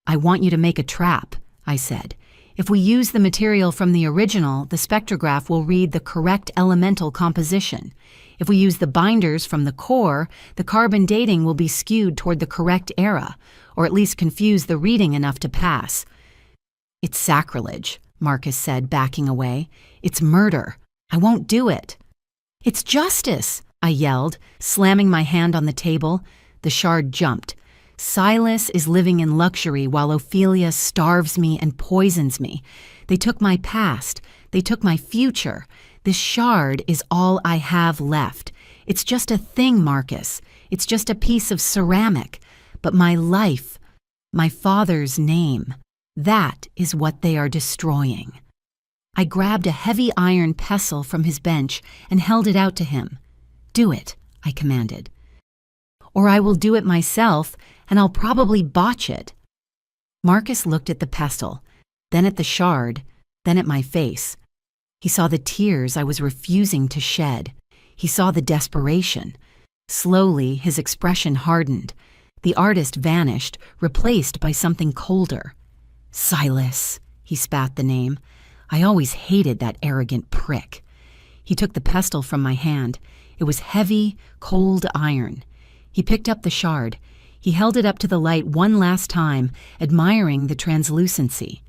"I want you to make a trap," I said. "If we use the material from the original, the spectrograph will read the correct elemental composition. If we use the binders from the core, the carbon dating will be skewed toward the correct era, or at least confuse the reading enough to pass." "It's sacrilege," Marcus said, backing away. "It's murder. I won't do it." "It's justice," I yelled, slamming my hand on the table. The shard jumped. "Silas is living in luxury while Ophelia starves me and poisons me. They took my past. They took my future. This shard is all I have left. It's just a thing, Marcus. It's just a piece of ceramic. But my life, my father's name, that is what they are destroying." I grabbed a heavy iron pestle from his bench and held it out to him. "Do it," I commanded. "Or I will do it myself, and I'll probably botch it." Marcus looked at the pestle, then at the shard, then at my face. He saw the tears I was refusing to shed. He saw the desperation. Slowly, his expression hardened. The artist vanished, replaced by something colder. "Silas," he spat the name. I always hated that arrogant prick. He took the pestle from my hand. It was heavy, cold iron. He picked up the shard. He held it up to the light one last time, admiring the translucency.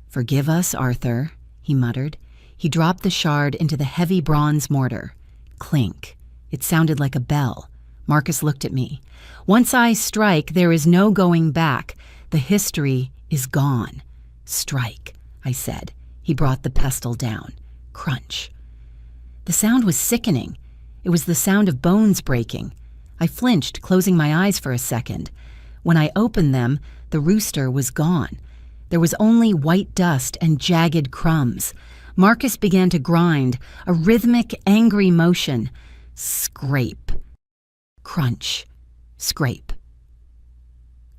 "Forgive us, Arthur," he muttered. He dropped the shard into the heavy bronze mortar. Clink. It sounded like a bell. Marcus looked at me. "Once I strike, there is no going back. The history is gone." "Strike," I said. He brought the pestle down. Crunch. The sound was sickening. It was the sound of bones breaking. I flinched, closing my eyes for a second. When I opened them, the rooster was gone. There was only white dust and jagged crumbs. Marcus began to grind, a rhythmic, angry motion. Scrape. Crunch. Scrape.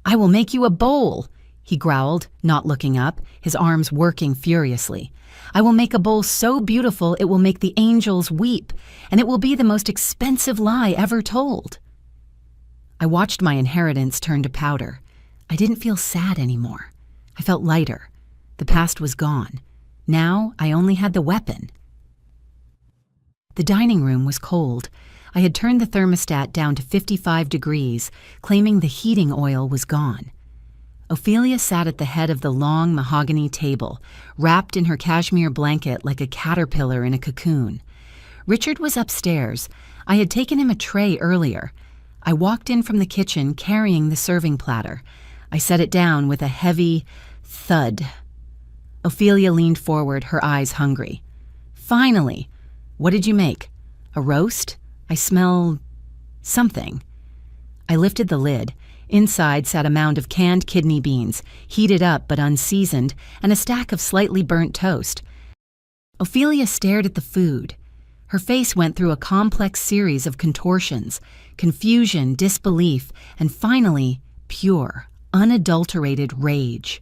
"I will make you a bowl," he growled, not looking up, his arms working furiously. "I will make a bowl so beautiful it will make the angels weep, and it will be the most expensive lie ever told." I watched my inheritance turn to powder. I didn't feel sad anymore. I felt lighter. The past was gone. Now I only had the weapon. The dining room was cold. I had turned the thermostat down to 55 degrees, claiming the heating oil was gone. Ophelia sat at the head of the long mahogany table, wrapped in her cashmere blanket like a caterpillar in a cocoon. Richard was upstairs. I had taken him a tray earlier. I walked in from the kitchen carrying the serving platter. I set it down with a heavy thud. Ophelia leaned forward, her eyes hungry. "Finally! What did you make? A roast? I smell something." I lifted the lid. Inside sat a mound of canned kidney beans, heated up but unseasoned, and a stack of slightly burnt toast. Ophelia stared at the food. Her face went through a complex series of contortions, confusion, disbelief, and finally, pure, unadulterated rage.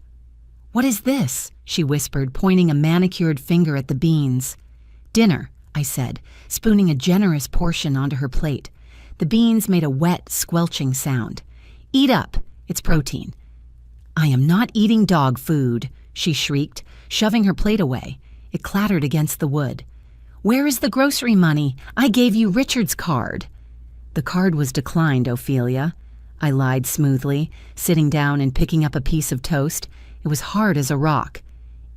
"What is this?" she whispered, pointing a manicured finger at the beans. "Dinner," I said, spooning a generous portion onto her plate. The beans made a wet, squelching sound. "Eat up. It's protein." "I am not eating dog food," she shrieked, shoving her plate away. It clattered against the wood. "Where is the grocery money? I gave you Richard's card." "The card was declined, Ophelia," I lied smoothly, sitting down and picking up a piece of toast. It was hard as a rock.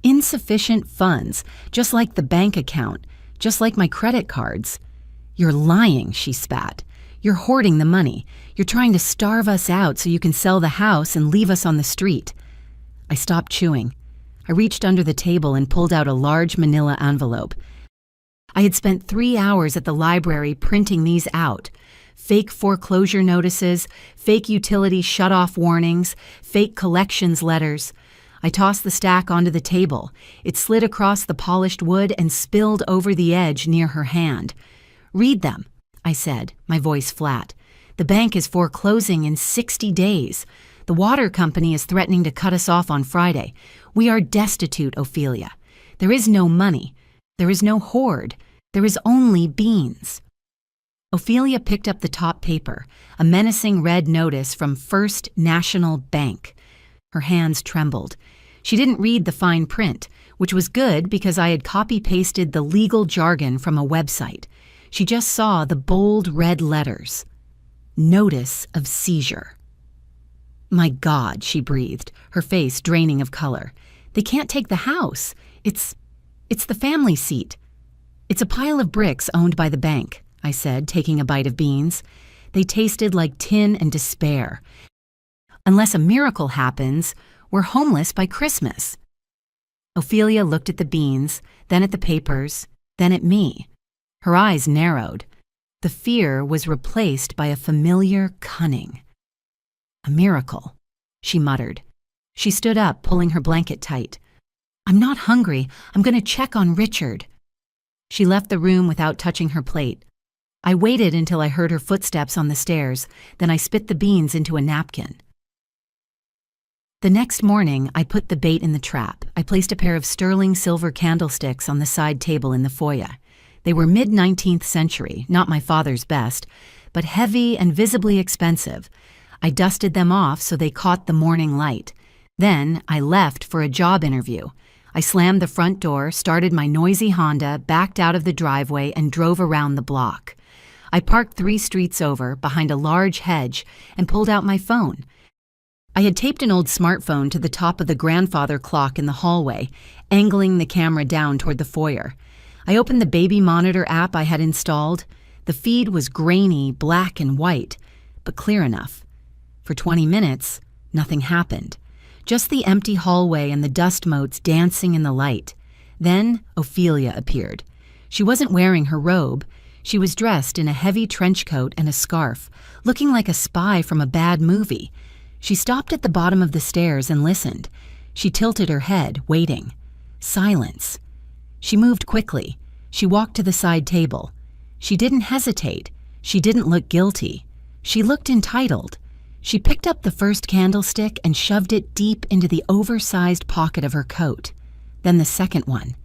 "Insufficient funds, just like the bank account, just like my credit cards." "You're lying," she spat. "You're hoarding the money. You're trying to starve us out so you can sell the house and leave us on the street." I stopped chewing. I reached under the table and pulled out a large manila envelope. I had spent 3 hours at the library printing these out. Fake foreclosure notices, fake utility shut-off warnings, fake collections letters. I tossed the stack onto the table. It slid across the polished wood and spilled over the edge near her hand. "Read them," I said, my voice flat. "The bank is foreclosing in 60 days. The water company is threatening to cut us off on Friday. We are destitute, Ophelia. There is no money. There is no hoard. There is only beans." Ophelia picked up the top paper, a menacing red notice from First National Bank. Her hands trembled. She didn't read the fine print, which was good because I had copy-pasted the legal jargon from a website. She just saw the bold red letters. Notice of seizure. "My God," she breathed, her face draining of color. "They can't take the house. It's the family seat." "It's a pile of bricks owned by the bank," I said, taking a bite of beans. They tasted like tin and despair. "Unless a miracle happens, we're homeless by Christmas." Ophelia looked at the beans, then at the papers, then at me. Her eyes narrowed. The fear was replaced by a familiar cunning. "A miracle," she muttered. She stood up, pulling her blanket tight. "I'm not hungry. I'm going to check on Richard." She left the room without touching her plate. I waited until I heard her footsteps on the stairs, then I spit the beans into a napkin. The next morning, I put the bait in the trap. I placed a pair of sterling silver candlesticks on the side table in the foyer. They were mid-19th century, not my father's best, but heavy and visibly expensive. I dusted them off so they caught the morning light. Then I left for a job interview. I slammed the front door, started my noisy Honda, backed out of the driveway, and drove around the block. I parked 3 streets over, behind a large hedge, and pulled out my phone. I had taped an old smartphone to the top of the grandfather clock in the hallway, angling the camera down toward the foyer. I opened the baby monitor app I had installed. The feed was grainy, black and white, but clear enough. For 20 minutes, nothing happened. Just the empty hallway and the dust motes dancing in the light. Then Ophelia appeared. She wasn't wearing her robe. She was dressed in a heavy trench coat and a scarf, looking like a spy from a bad movie. She stopped at the bottom of the stairs and listened. She tilted her head, waiting. Silence. She moved quickly. She walked to the side table. She didn't hesitate. She didn't look guilty. She looked entitled. She picked up the first candlestick and shoved it deep into the oversized pocket of her coat. Then the second one.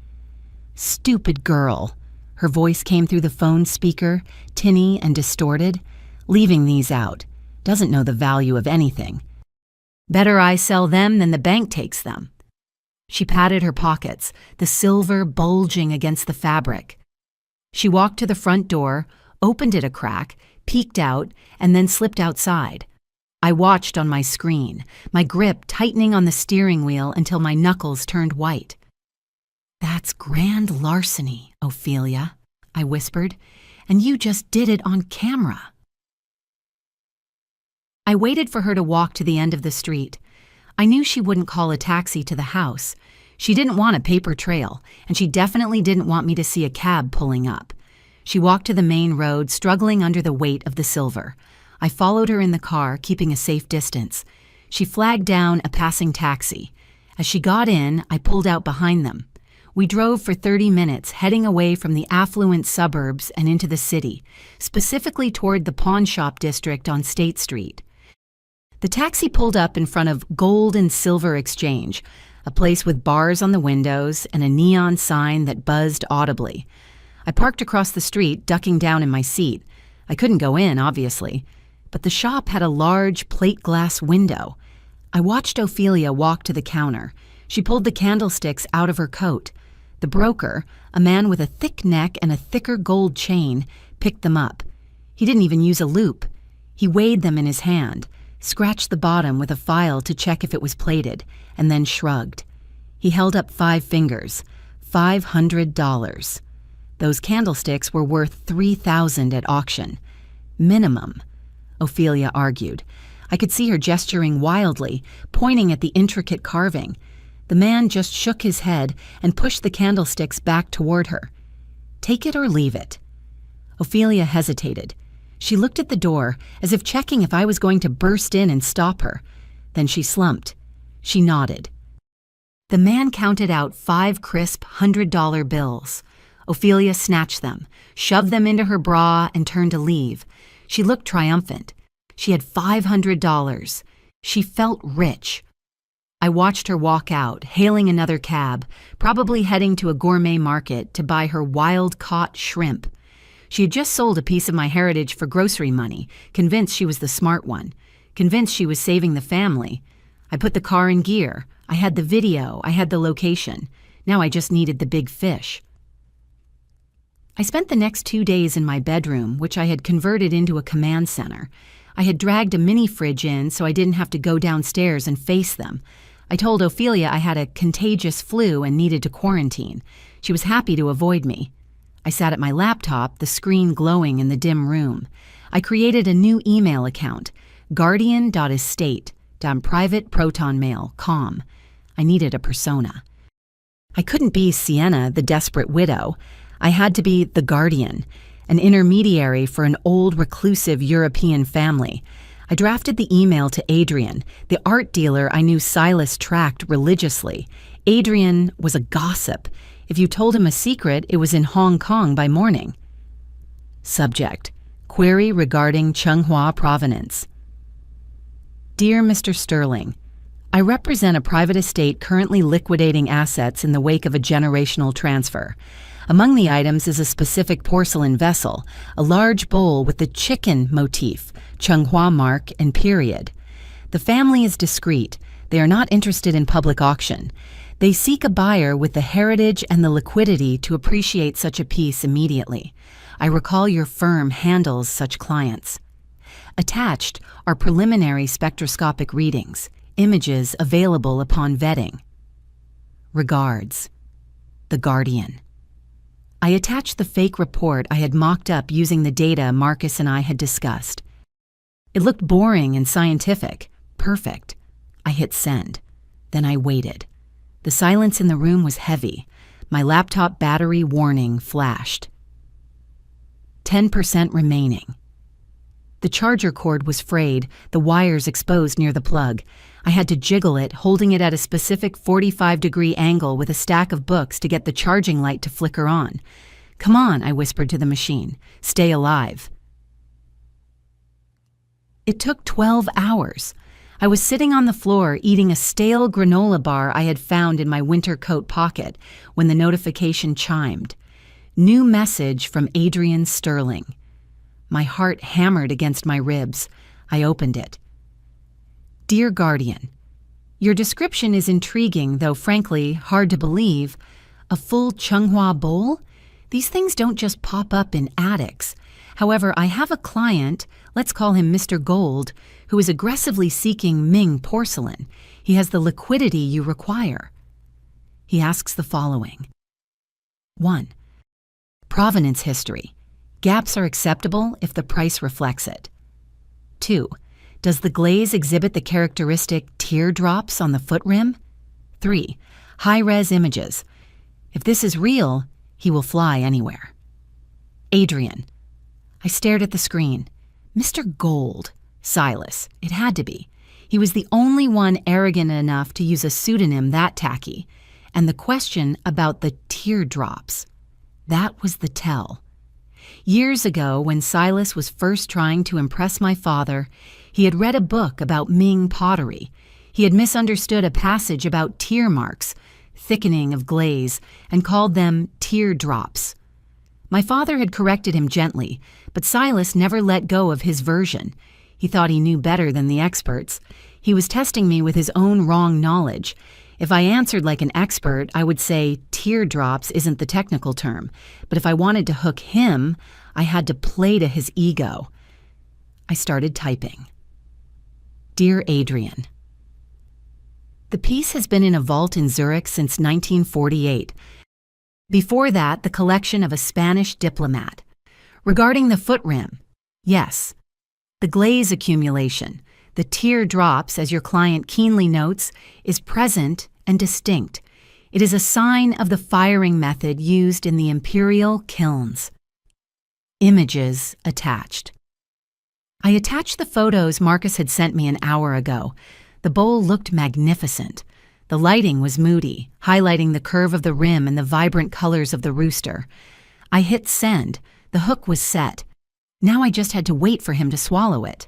"Stupid girl." Her voice came through the phone speaker, tinny and distorted. "Leaving these out. Doesn't know the value of anything. Better I sell them than the bank takes them." She patted her pockets, the silver bulging against the fabric. She walked to the front door, opened it a crack, peeked out, and then slipped outside. I watched on my screen, my grip tightening on the steering wheel until my knuckles turned white. "That's grand larceny, Ophelia," I whispered, "and you just did it on camera." I waited for her to walk to the end of the street. I knew she wouldn't call a taxi to the house. She didn't want a paper trail, and she definitely didn't want me to see a cab pulling up. She walked to the main road, struggling under the weight of the silver. I followed her in the car, keeping a safe distance. She flagged down a passing taxi. As she got in, I pulled out behind them. We drove for 30 minutes, heading away from the affluent suburbs and into the city, specifically toward the pawn shop district on State Street. The taxi pulled up in front of Gold and Silver Exchange, a place with bars on the windows and a neon sign that buzzed audibly. I parked across the street, ducking down in my seat. I couldn't go in, obviously, but the shop had a large plate glass window. I watched Ophelia walk to the counter. She pulled the candlesticks out of her coat. The broker, a man with a thick neck and a thicker gold chain, picked them up. He didn't even use a loop. He weighed them in his hand, scratched the bottom with a file to check if it was plated, and then shrugged. He held up 5 fingers. $500. Those candlesticks were worth $3,000 at auction. Minimum, Ophelia argued. I could see her gesturing wildly, pointing at the intricate carving. The man just shook his head and pushed the candlesticks back toward her. "Take it or leave it." Ophelia hesitated. She looked at the door, as if checking if I was going to burst in and stop her. Then she slumped. She nodded. The man counted out 5 crisp $100 bills. Ophelia snatched them, shoved them into her bra, and turned to leave. She looked triumphant. She had $500. She felt rich. I watched her walk out, hailing another cab, probably heading to a gourmet market to buy her wild-caught shrimp. She had just sold a piece of my heritage for grocery money, convinced she was the smart one, convinced she was saving the family. I put the car in gear. I had the video. I had the location. Now I just needed the big fish. I spent the next 2 days in my bedroom, which I had converted into a command center. I had dragged a mini fridge in so I didn't have to go downstairs and face them. I told Ophelia I had a contagious flu and needed to quarantine. She was happy to avoid me. I sat at my laptop, the screen glowing in the dim room. I created a new email account, guardian.estate.private proton mail, com. I needed a persona. I couldn't be Sienna, the desperate widow. I had to be the guardian, an intermediary for an old reclusive European family. I drafted the email to Adrian, the art dealer I knew Silas tracked religiously. Adrian was a gossip. If you told him a secret, it was in Hong Kong by morning. Subject: Query regarding Changhua provenance. Dear Mr. Sterling, I represent a private estate currently liquidating assets in the wake of a generational transfer. Among the items is a specific porcelain vessel, a large bowl with the chicken motif, Changhua mark and period. The family is discreet. They are not interested in public auction. They seek a buyer with the heritage and the liquidity to appreciate such a piece immediately. I recall your firm handles such clients. Attached are preliminary spectroscopic readings, images available upon vetting. Regards, The Guardian. I attached the fake report I had mocked up using the data Marcus and I had discussed. It looked boring and scientific. Perfect. I hit send. Then I waited. The silence in the room was heavy. My laptop battery warning flashed. 10% remaining. The charger cord was frayed, the wires exposed near the plug. I had to jiggle it, holding it at a specific 45-degree angle with a stack of books to get the charging light to flicker on. "Come on," I whispered to the machine. "Stay alive." It took 12 hours. I was sitting on the floor eating a stale granola bar I had found in my winter coat pocket when the notification chimed. New message from Adrian Sterling. My heart hammered against my ribs. I opened it. Dear Guardian, your description is intriguing, though frankly hard to believe. A full Chunghwa bowl? These things don't just pop up in attics. However, I have a client, let's call him Mr. Gold, who is aggressively seeking Ming porcelain. He has the liquidity you require. He asks the following. 1. Provenance history. Gaps are acceptable if the price reflects it. 2. Does the glaze exhibit the characteristic teardrops on the foot rim? 3. High-res images. If this is real, he will fly anywhere. Adrian. I stared at the screen. Mr. Gold. Silas. It had to be. He was the only one arrogant enough to use a pseudonym that tacky. And the question about the teardrops. That was the tell. Years ago, when Silas was first trying to impress my father, he had read a book about Ming pottery. He had misunderstood a passage about tear marks, thickening of glaze, and called them teardrops. My father had corrected him gently, but Silas never let go of his version. He thought he knew better than the experts. He was testing me with his own wrong knowledge. If I answered like an expert, I would say teardrops isn't the technical term. But if I wanted to hook him, I had to play to his ego. I started typing. Dear Adrian, the piece has been in a vault in Zurich since 1948. Before that, the collection of a Spanish diplomat. Regarding the foot rim, yes. The glaze accumulation, the teardrops, as your client keenly notes, is present and distinct. It is a sign of the firing method used in the imperial kilns. Images attached. I attached the photos Marcus had sent me an hour ago. The bowl looked magnificent. The lighting was moody, highlighting the curve of the rim and the vibrant colors of the rooster. I hit send. The hook was set. Now I just had to wait for him to swallow it.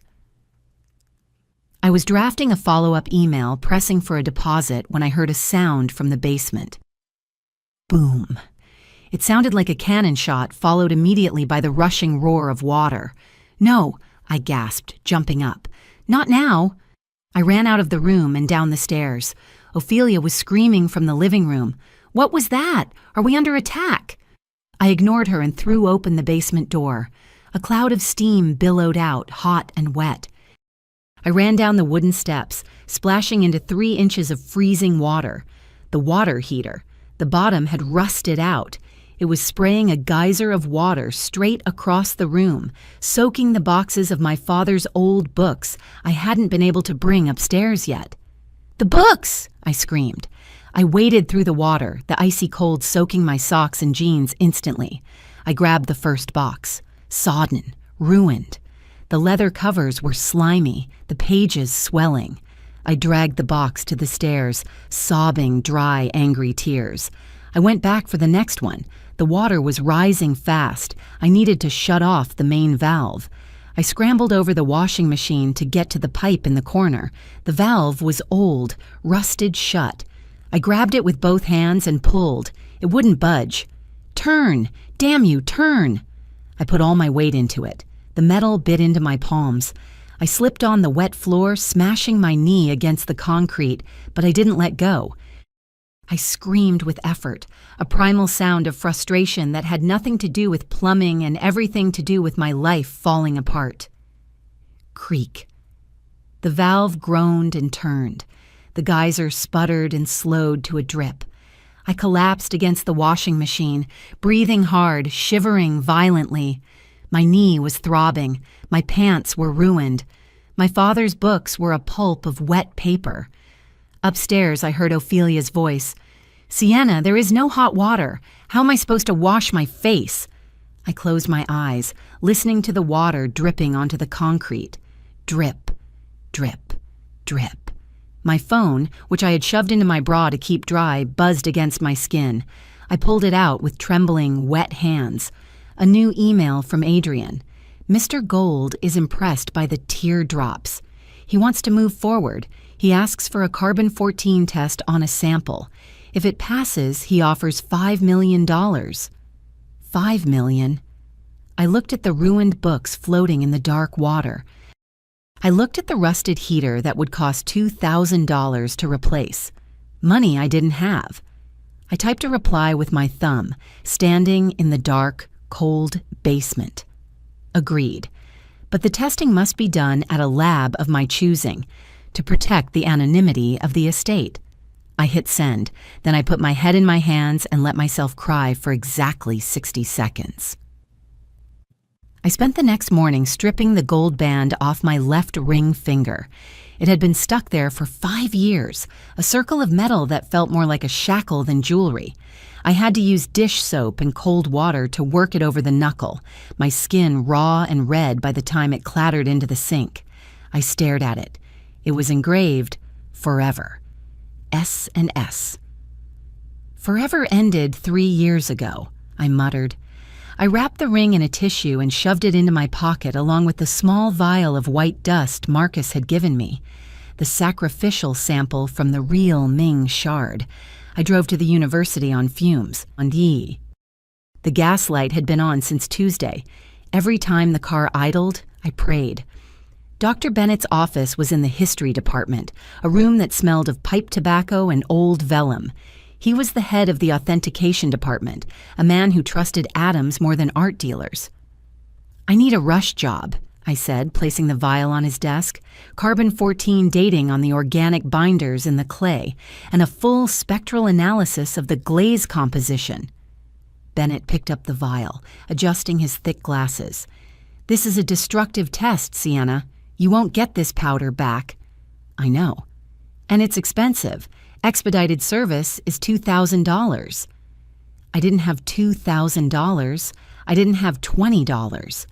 I was drafting a follow-up email, pressing for a deposit, when I heard a sound from the basement. Boom. It sounded like a cannon shot, followed immediately by the rushing roar of water. No, I gasped, jumping up. Not now. I ran out of the room and down the stairs. Ophelia was screaming from the living room. What was that? Are we under attack? I ignored her and threw open the basement door. A cloud of steam billowed out, hot and wet. I ran down the wooden steps, splashing into 3 inches of freezing water. The water heater. The bottom had rusted out. It was spraying a geyser of water straight across the room, soaking the boxes of my father's old books I hadn't been able to bring upstairs yet. The books! I screamed. I waded through the water, the icy cold soaking my socks and jeans instantly. I grabbed the first box. Sodden, ruined. The leather covers were slimy, the pages swelling. I dragged the box to the stairs, sobbing dry, angry tears. I went back for the next one. The water was rising fast. I needed to shut off the main valve. I scrambled over the washing machine to get to the pipe in the corner. The valve was old, rusted shut. I grabbed it with both hands and pulled. It wouldn't budge. Turn! Damn you, turn! I put all my weight into it. The metal bit into my palms. I slipped on the wet floor, smashing my knee against the concrete, but I didn't let go. I screamed with effort, a primal sound of frustration that had nothing to do with plumbing and everything to do with my life falling apart. Creak. The valve groaned and turned. The geyser sputtered and slowed to a drip. I collapsed against the washing machine, breathing hard, shivering violently. My knee was throbbing. My pants were ruined. My father's books were a pulp of wet paper. Upstairs, I heard Ophelia's voice. Sienna, there is no hot water. How am I supposed to wash my face? I closed my eyes, listening to the water dripping onto the concrete. Drip, drip, drip. My phone, which I had shoved into my bra to keep dry, buzzed against my skin. I pulled it out with trembling, wet hands. A new email from Adrian. Mr. Gold is impressed by the teardrops. He wants to move forward. He asks for a carbon-14 test on a sample. If it passes, he offers $5 million. $5 million. I looked at the ruined books floating in the dark water. I looked at the rusted heater that would cost $2,000 to replace. Money I didn't have. I typed a reply with my thumb, standing in the dark, cold basement. Agreed. But the testing must be done at a lab of my choosing, to protect the anonymity of the estate. I hit send, then I put my head in my hands and let myself cry for exactly 60 seconds. I spent the next morning stripping the gold band off my left ring finger. It had been stuck there for 5 years, a circle of metal that felt more like a shackle than jewelry. I had to use dish soap and cold water to work it over the knuckle, my skin raw and red by the time it clattered into the sink. I stared at it. It was engraved, Forever. S and S. Forever ended 3 years ago, I muttered. I wrapped the ring in a tissue and shoved it into my pocket along with the small vial of white dust Marcus had given me, the sacrificial sample from the real Ming shard. I drove to the university on fumes. The gaslight had been on since Tuesday. Every time the car idled, I prayed. Dr. Bennett's office was in the history department, a room that smelled of pipe tobacco and old vellum. He was the head of the authentication department, a man who trusted atoms more than art dealers. I need a rush job, I said, placing the vial on his desk, carbon-14 dating on the organic binders in the clay, and a full spectral analysis of the glaze composition. Bennett picked up the vial, adjusting his thick glasses. This is a destructive test, Sienna. You won't get this powder back. I know. And it's expensive. Expedited service is $2,000. I didn't have $2,000. I didn't have $20.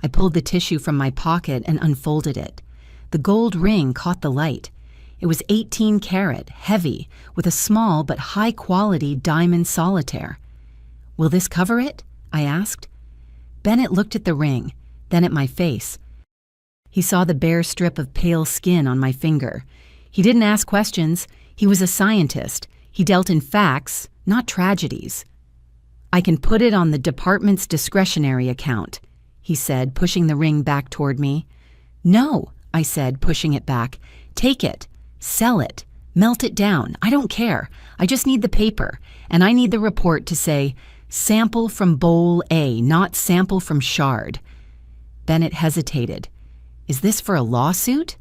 I pulled the tissue from my pocket and unfolded it. The gold ring caught the light. It was 18 karat, heavy, with a small but high-quality diamond solitaire. Will this cover it? I asked. Bennett looked at the ring, then at my face. He saw the bare strip of pale skin on my finger. He didn't ask questions. He was a scientist. He dealt in facts, not tragedies. I can put it on the department's discretionary account, he said, pushing the ring back toward me. No, I said, pushing it back. Take it. Sell it. Melt it down. I don't care. I just need the paper, and I need the report to say, sample from bowl A, not sample from shard. Bennett hesitated. Is this for a lawsuit?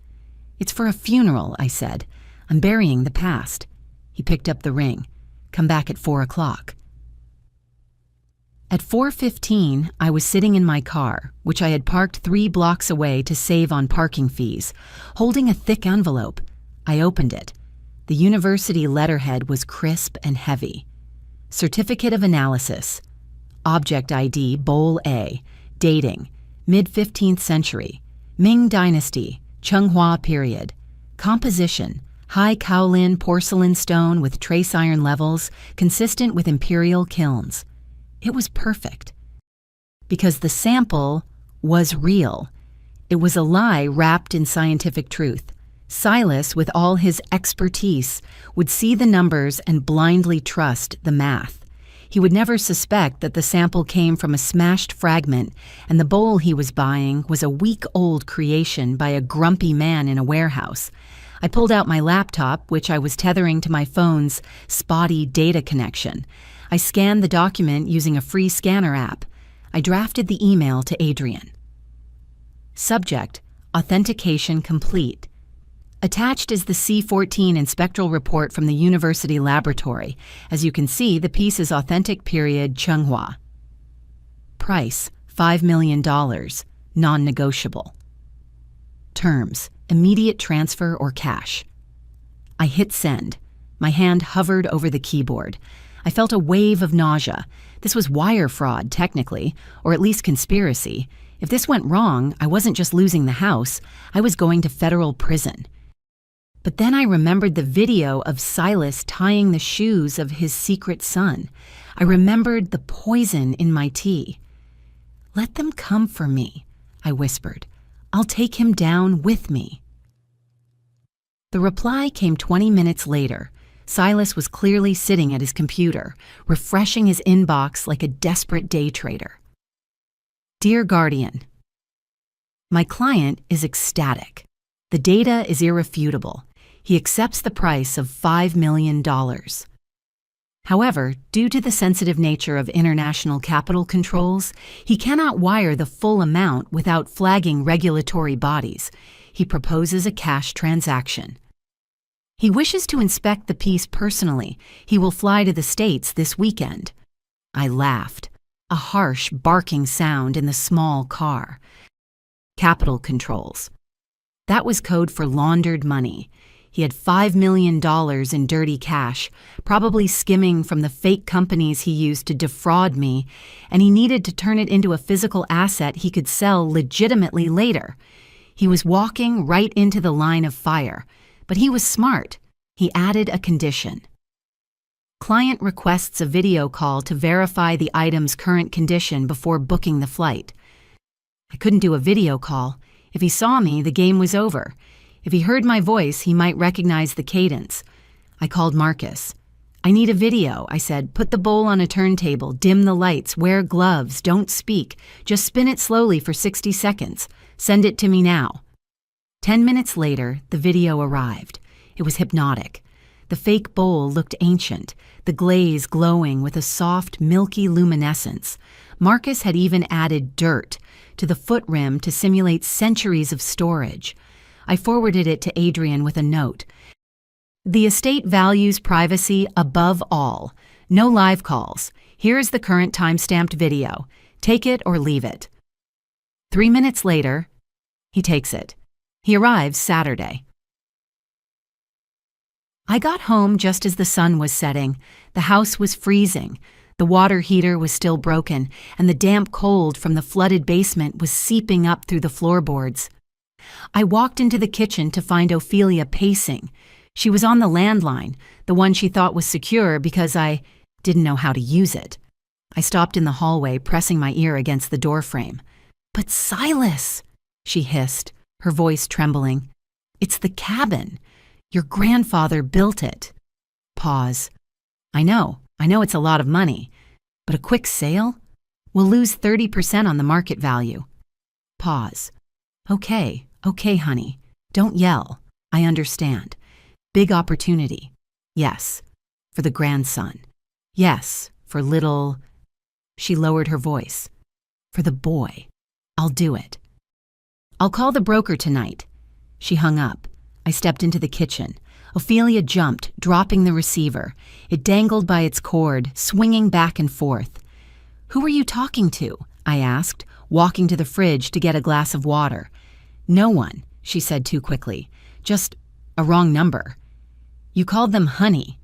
It's for a funeral, I said. I'm burying the past. He picked up the ring. Come back at 4 o'clock. At 4:15, I was sitting in my car, which I had parked 3 blocks away to save on parking fees, holding a thick envelope. I opened it. The university letterhead was crisp and heavy. Certificate of Analysis. Object ID Bowl A. Dating. Mid-15th century. Ming Dynasty. Changhua period. Composition. High kaolin porcelain stone with trace iron levels, consistent with imperial kilns. It was perfect. Because the sample was real. It was a lie wrapped in scientific truth. Silas, with all his expertise, would see the numbers and blindly trust the math. He would never suspect that the sample came from a smashed fragment, and the bowl he was buying was a week-old creation by a grumpy man in a warehouse. I pulled out my laptop, which I was tethering to my phone's spotty data connection. I scanned the document using a free scanner app. I drafted the email to Adrian. Subject: Authentication complete. Attached is the C14 and spectral report from the university laboratory. As you can see, the piece is authentic period Changhua. Price: $5 million, non-negotiable. Terms: immediate transfer or cash. I hit send. My hand hovered over the keyboard. I felt a wave of nausea. This was wire fraud, technically, or at least conspiracy. If this went wrong, I wasn't just losing the house, I was going to federal prison. But then I remembered the video of Silas tying the shoes of his secret son. I remembered the poison in my tea. "Let them come for me," I whispered. "I'll take him down with me." The reply came 20 minutes later. Silas was clearly sitting at his computer, refreshing his inbox like a desperate day trader. Dear Guardian, my client is ecstatic. The data is irrefutable. He accepts the price of $5 million. However, due to the sensitive nature of international capital controls, he cannot wire the full amount without flagging regulatory bodies. He proposes a cash transaction. He wishes to inspect the piece personally. He will fly to the States this weekend. I laughed, a harsh, barking sound in the small car. Capital controls. That was code for laundered money. He had $5 million in dirty cash, probably skimming from the fake companies he used to defraud me, and he needed to turn it into a physical asset he could sell legitimately later. He was walking right into the line of fire, but he was smart. He added a condition. Client requests a video call to verify the item's current condition before booking the flight. I couldn't do a video call. If he saw me, the game was over. If he heard my voice, he might recognize the cadence. I called Marcus. "I need a video," I said. "Put the bowl on a turntable, dim the lights, wear gloves, don't speak. Just spin it slowly for 60 seconds. Send it to me now." 10 minutes later, the video arrived. It was hypnotic. The fake bowl looked ancient, the glaze glowing with a soft, milky luminescence. Marcus had even added dirt to the foot rim to simulate centuries of storage. I forwarded it to Adrian with a note. "The estate values privacy above all. No live calls. Here is the current time-stamped video. Take it or leave it." 3 minutes later, he takes it. He arrives Saturday. I got home just as the sun was setting. The house was freezing. The water heater was still broken, and the damp cold from the flooded basement was seeping up through the floorboards. I walked into the kitchen to find Ophelia pacing. She was on the landline, the one she thought was secure because I didn't know how to use it. I stopped in the hallway, pressing my ear against the doorframe. "But Silas," she hissed, her voice trembling. "It's the cabin. Your grandfather built it." Pause. I know it's a lot of money, but a quick sale? We'll lose 30% on the market value." Pause. Okay, honey. Don't yell. I understand. Big opportunity. Yes. For the grandson. Yes. For little... She lowered her voice. "For the boy. I'll do it. I'll call the broker tonight." She hung up. I stepped into the kitchen. Ophelia jumped, dropping the receiver. It dangled by its cord, swinging back and forth. "Who are you talking to?" I asked, walking to the fridge to get a glass of water. "No one," she said too quickly. "Just a wrong number." "You called them honey."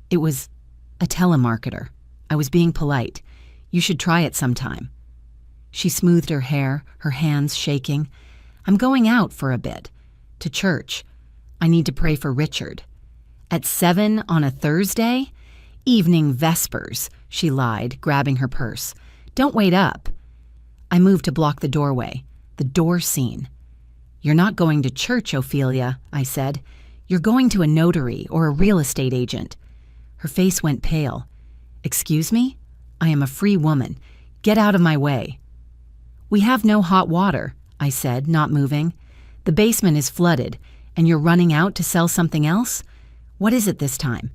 "It was a telemarketer. I was being polite. You should try it sometime." She smoothed her hair, her hands shaking. "I'm going out for a bit. To church. I need to pray for Richard." "At 7 on a Thursday?" "Evening vespers," she lied, grabbing her purse. "Don't wait up." I moved to block the doorway. The door scene. "You're not going to church, Ophelia," I said. "You're going to a notary or a real estate agent." Her face went pale. "Excuse me? I am a free woman. Get out of my way." "We have no hot water," I said, not moving. "The basement is flooded, and you're running out to sell something else? What is it this time?"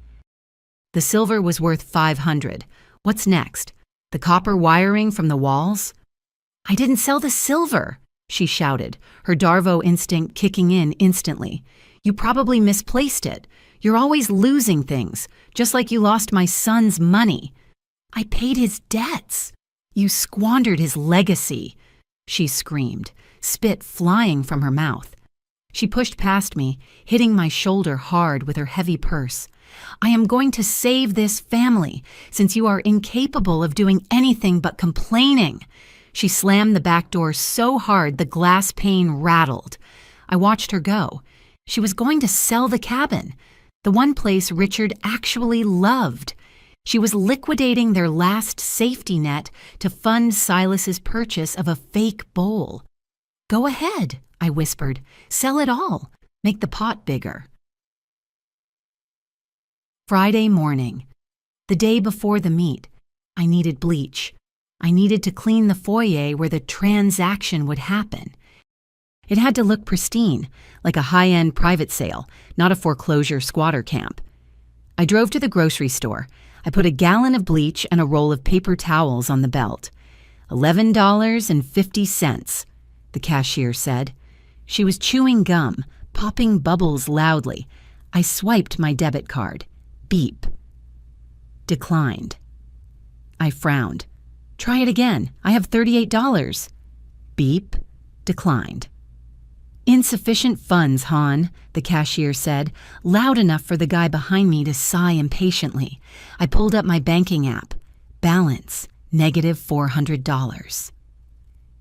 "The silver was worth $500. What's next? The copper wiring from the walls?" "I didn't sell the silver," she shouted, her Darvo instinct kicking in instantly. "You probably misplaced it. You're always losing things, just like you lost my son's money." "I paid his debts." "You squandered his legacy," she screamed, spit flying from her mouth. She pushed past me, hitting my shoulder hard with her heavy purse. "I am going to save this family, since you are incapable of doing anything but complaining." She slammed the back door so hard the glass pane rattled. I watched her go. She was going to sell the cabin, the one place Richard actually loved. She was liquidating their last safety net to fund Silas's purchase of a fake bowl. "Go ahead," I whispered. "Sell it all. Make the pot bigger." Friday morning. The day before the meet. I needed bleach. I needed to clean the foyer where the transaction would happen. It had to look pristine, like a high-end private sale, not a foreclosure squatter camp. I drove to the grocery store. I put a gallon of bleach and a roll of paper towels on the belt. $11.50, the cashier said. She was chewing gum, popping bubbles loudly. I swiped my debit card. Beep. Declined. I frowned. "Try it again. I have $38. Beep. Declined. "Insufficient funds, hon," the cashier said, loud enough for the guy behind me to sigh impatiently. I pulled up my banking app. Balance, -$400.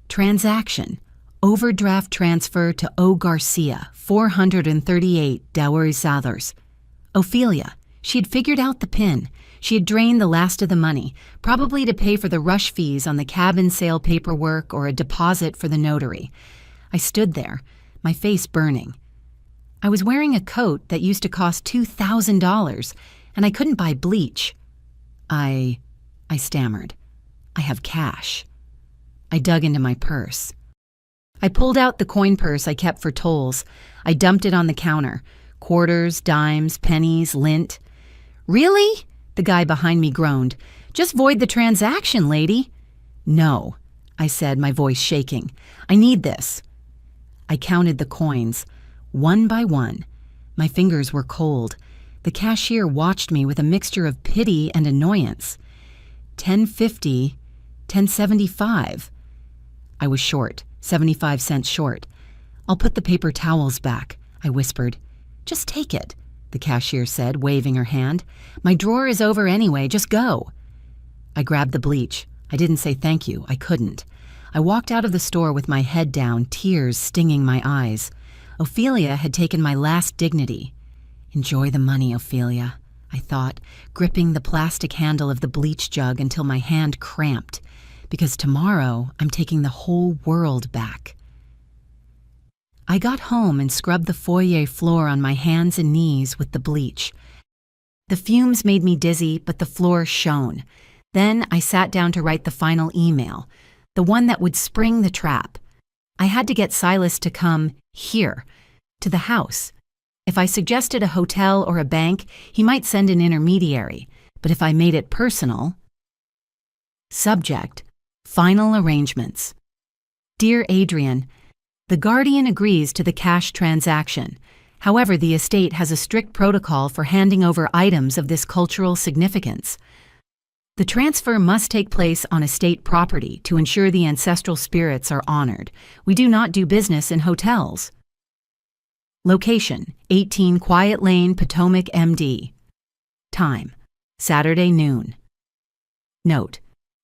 Transaction, overdraft transfer to O. Garcia, $438. Ophelia. She had figured out the PIN. She had drained the last of the money, probably to pay for the rush fees on the cabin sale paperwork or a deposit for the notary. I stood there, my face burning. I was wearing a coat that used to cost $2,000, and I couldn't buy bleach. I stammered. "I have cash." I dug into my purse. I pulled out the coin purse I kept for tolls. I dumped it on the counter. Quarters, dimes, pennies, lint. "Really?" the guy behind me groaned. "Just void the transaction, lady." "No," I said, my voice shaking. "I need this." I counted the coins, one by one. My fingers were cold. The cashier watched me with a mixture of pity and annoyance. $10.50, $10.75. I was short, 75 cents short. "I'll put the paper towels back," I whispered. "Just take it," the cashier said, waving her hand. "My drawer is over anyway, just go." I grabbed the bleach. I didn't say thank you, I couldn't. I walked out of the store with my head down, tears stinging my eyes. Ophelia had taken my last dignity. "Enjoy the money, Ophelia," I thought, gripping the plastic handle of the bleach jug until my hand cramped, because tomorrow I'm taking the whole world back. I got home and scrubbed the foyer floor on my hands and knees with the bleach. The fumes made me dizzy, but the floor shone. Then I sat down to write the final email, the one that would spring the trap. I had to get Silas to come here, to the house. If I suggested a hotel or a bank, he might send an intermediary, but if I made it personal... Subject, final arrangements. Dear Adrian, the guardian agrees to the cash transaction. However, the estate has a strict protocol for handing over items of this cultural significance. The transfer must take place on estate property to ensure the ancestral spirits are honored. We do not do business in hotels. Location, 18 Quiet Lane, Potomac, MD. Time, Saturday noon. Note,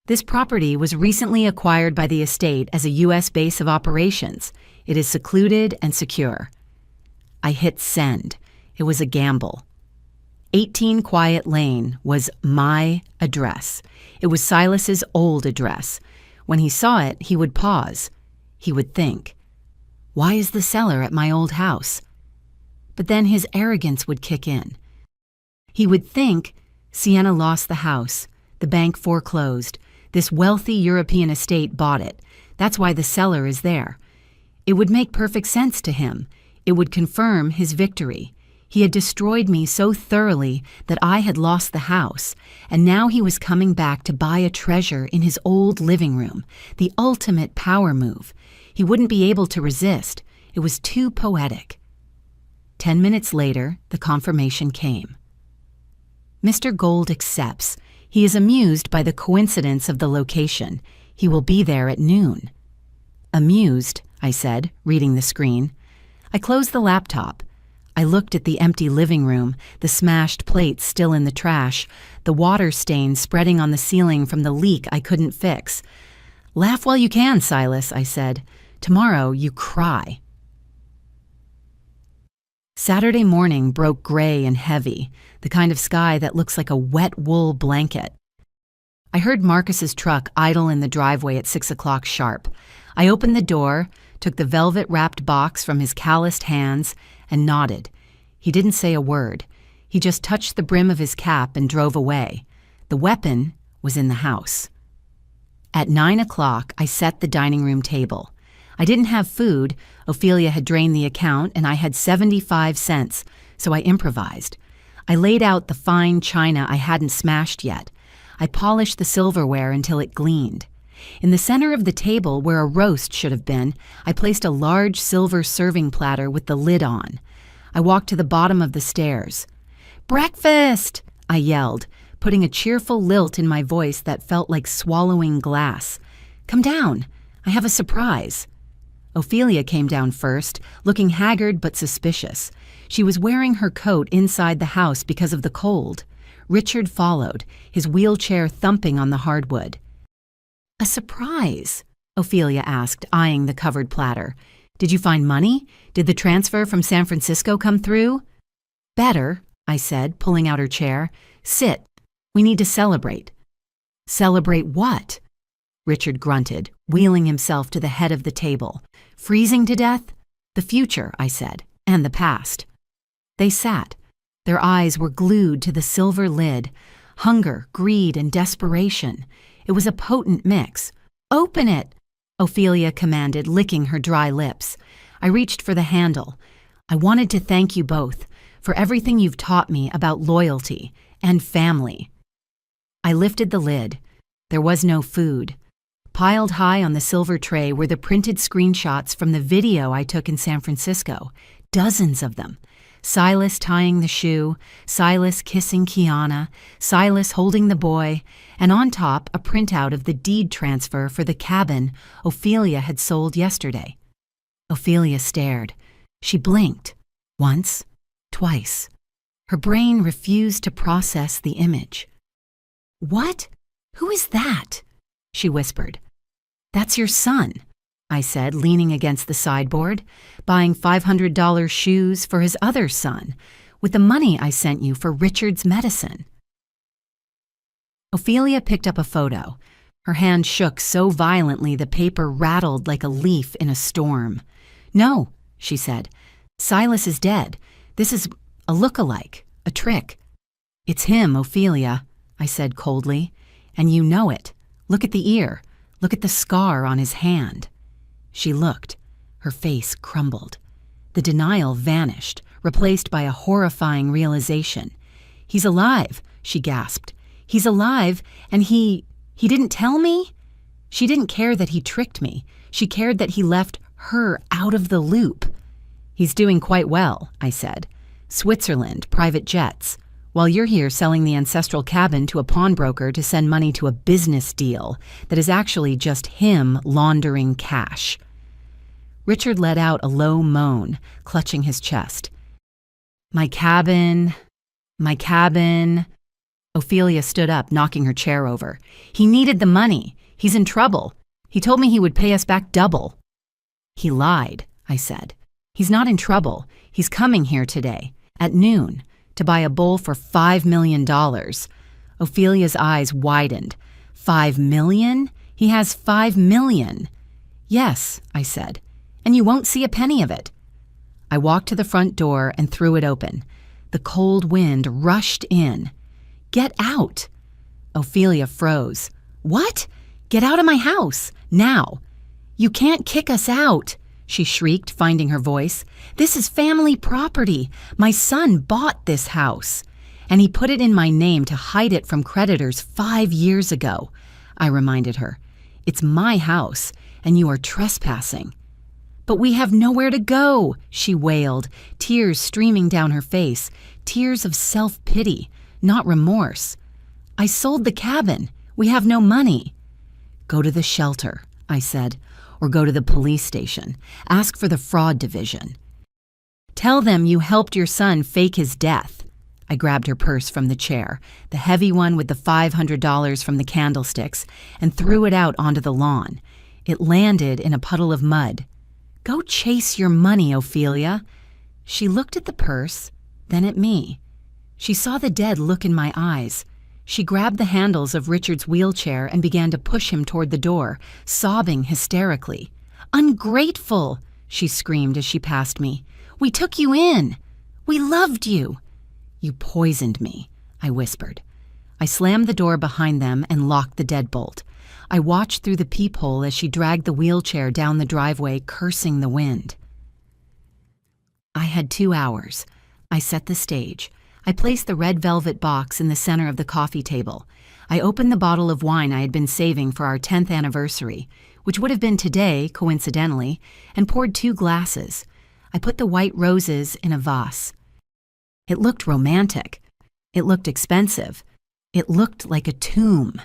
this property was recently acquired by the estate as a U.S. base of operations. It is secluded and secure. I hit send. It was a gamble. 18 Quiet Lane was my address. It was Silas's old address. When he saw it, he would pause. He would think, why is the cellar at my old house? But then his arrogance would kick in. He would think, Sienna lost the house. The bank foreclosed. This wealthy European estate bought it. That's why the cellar is there. It would make perfect sense to him. It would confirm his victory. He had destroyed me so thoroughly that I had lost the house, and now he was coming back to buy a treasure in his old living room, the ultimate power move. He wouldn't be able to resist. It was too poetic. 10 minutes later, the confirmation came. Mr. Gold accepts. He is amused by the coincidence of the location. He will be there at noon. Amused, I said, reading the screen. I closed the laptop. I looked at the empty living room, the smashed plates still in the trash, the water stains spreading on the ceiling from the leak I couldn't fix. Laugh while you can, Silas, I said. Tomorrow you cry. Saturday morning broke gray and heavy, the kind of sky that looks like a wet wool blanket. I heard Marcus's truck idle in the driveway at 6 o'clock sharp. I opened the door, took the velvet-wrapped box from his calloused hands, and nodded. He didn't say a word. He just touched the brim of his cap and drove away. The weapon was in the house. At 9 o'clock, I set the dining room table. I didn't have food. Ophelia had drained the account, and I had 75 cents, so I improvised. I laid out the fine china I hadn't smashed yet. I polished the silverware until it gleamed. In the center of the table, where a roast should have been, I placed a large silver serving platter with the lid on. I walked to the bottom of the stairs. "Breakfast!" I yelled, putting a cheerful lilt in my voice that felt like swallowing glass. "Come down. I have a surprise." Ophelia came down first, looking haggard but suspicious. She was wearing her coat inside the house because of the cold. Richard followed, his wheelchair thumping on the hardwood. "A surprise?" Ophelia asked, eyeing the covered platter. "Did you find money? Did the transfer from San Francisco come through?" "Better," I said, pulling out her chair. "Sit. We need to celebrate." "Celebrate what?" Richard grunted, wheeling himself to the head of the table. "Freezing to death?" "The future," I said, "and the past." They sat. Their eyes were glued to the silver lid. Hunger, greed, and desperation. It was a potent mix. "Open it!" Ophelia commanded, licking her dry lips. I reached for the handle. "I wanted to thank you both for everything you've taught me about loyalty and family." I lifted the lid. There was no food. Piled high on the silver tray were the printed screenshots from the video I took in San Francisco. Dozens of them. Silas tying the shoe, Silas kissing Kiana, Silas holding the boy, and on top a printout of the deed transfer for the cabin Ophelia had sold yesterday. Ophelia stared. She blinked. Once, twice. Her brain refused to process the image. "What? Who is that?" she whispered. "That's your son," I said, leaning against the sideboard, "buying $500 shoes for his other son, with the money I sent you for Richard's medicine." Ophelia picked up a photo. Her hand shook so violently the paper rattled like a leaf in a storm. "No," she said. "Silas is dead. This is a look-alike, a trick." "It's him, Ophelia," I said coldly. "And you know it. Look at the ear. Look at the scar on his hand." She looked. Her face crumbled. The denial vanished, replaced by a horrifying realization. "He's alive," she gasped. "He's alive, and he didn't tell me?" She didn't care that he tricked me. She cared that he left her out of the loop. "He's doing quite well," I said. "Switzerland, private jets. While you're here selling the ancestral cabin to a pawnbroker to send money to a business deal that is actually just him laundering cash." Richard let out a low moan, clutching his chest. My cabin. Ophelia stood up, knocking her chair over. "He needed the money. He's in trouble. He told me he would pay us back double." "He lied," I said. "He's not in trouble. He's coming here today, at noon, to buy a bull for $5 million. Ophelia's eyes widened. $5 million? He has $5 million. "Yes," I said, "and you won't see a penny of it." I walked to the front door and threw it open. The cold wind rushed in. "Get out!" Ophelia froze. "What? Get out of my house, now!" "You can't kick us out," she shrieked, finding her voice. "This is family property. My son bought this house. And he put it in my name to hide it from creditors 5 years ago," I reminded her. "It's my house, and you are trespassing." "But we have nowhere to go," she wailed, tears streaming down her face, tears of self-pity, not remorse. "I sold the cabin. We have no money." "Go to the shelter," I said, "or go to the police station. Ask for the fraud division. Tell them you helped your son fake his death." I grabbed her purse from the chair, the heavy one with the $500 from the candlesticks, and threw it out onto the lawn. It landed in a puddle of mud. "Go chase your money, Ophelia." She looked at the purse, then at me. She saw the dead look in my eyes. She grabbed the handles of Richard's wheelchair and began to push him toward the door, sobbing hysterically. "Ungrateful!" she screamed as she passed me. "We took you in. We loved you." "You poisoned me," I whispered. I slammed the door behind them and locked the deadbolt. I watched through the peephole as she dragged the wheelchair down the driveway, cursing the wind. I had 2 hours. I set the stage. I placed the red velvet box in the center of the coffee table. I opened the bottle of wine I had been saving for our 10th anniversary, which would have been today, coincidentally, and poured 2 glasses. I put the white roses in a vase. It looked romantic. It looked expensive. It looked like a tomb.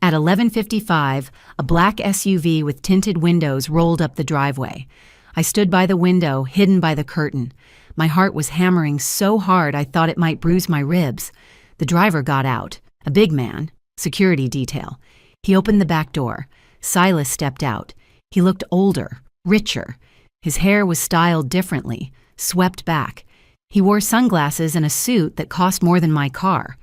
At 11:55, a black SUV with tinted windows rolled up the driveway. I stood by the window, hidden by the curtain. My heart was hammering so hard I thought it might bruise my ribs. The driver got out, a big man, security detail. He opened the back door. Silas stepped out. He looked older, richer. His hair was styled differently, swept back. He wore sunglasses and a suit that cost more than my car.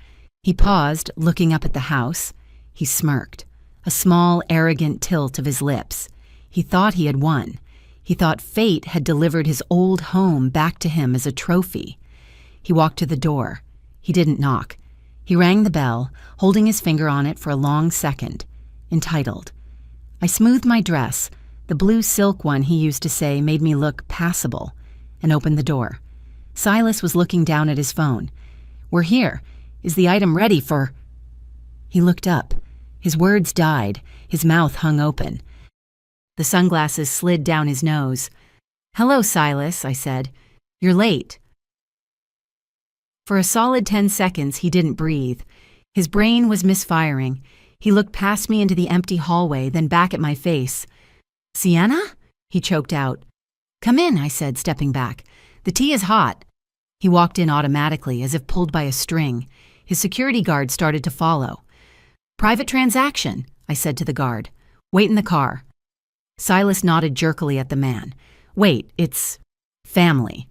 He paused, looking up at the house. He smirked, a small, arrogant tilt of his lips. He thought he had won. He thought fate had delivered his old home back to him as a trophy. He walked to the door. He didn't knock. He rang the bell, holding his finger on it for a long second. Entitled. I smoothed my dress. The blue silk one he used to say made me look passable, and opened the door. Silas was looking down at his phone. "We're here. Is the item ready for—" He looked up. His words died. His mouth hung open. The sunglasses slid down his nose. "Hello, Silas," I said. "You're late." For a solid 10 seconds, he didn't breathe. His brain was misfiring. He looked past me into the empty hallway, then back at my face. "Sienna?" he choked out. "Come in," I said, stepping back. "The tea is hot." He walked in automatically, as if pulled by a string. His security guard started to follow. "Private transaction," I said to the guard. "Wait in the car." Silas nodded jerkily at the man. "Wait, it's family."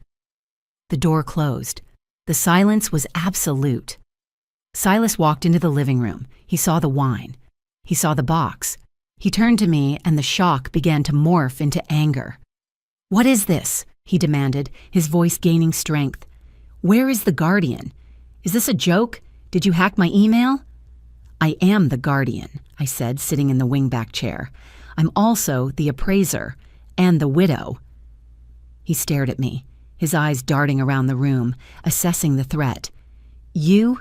The door closed. The silence was absolute. Silas walked into the living room. He saw the wine. He saw the box. He turned to me, and the shock began to morph into anger. "What is this?" he demanded, his voice gaining strength. "Where is the Guardian? Is this a joke? Did you hack my email?" "I am the Guardian," I said, sitting in the wingback chair. "I'm also the appraiser and the widow." He stared at me, his eyes darting around the room, assessing the threat. You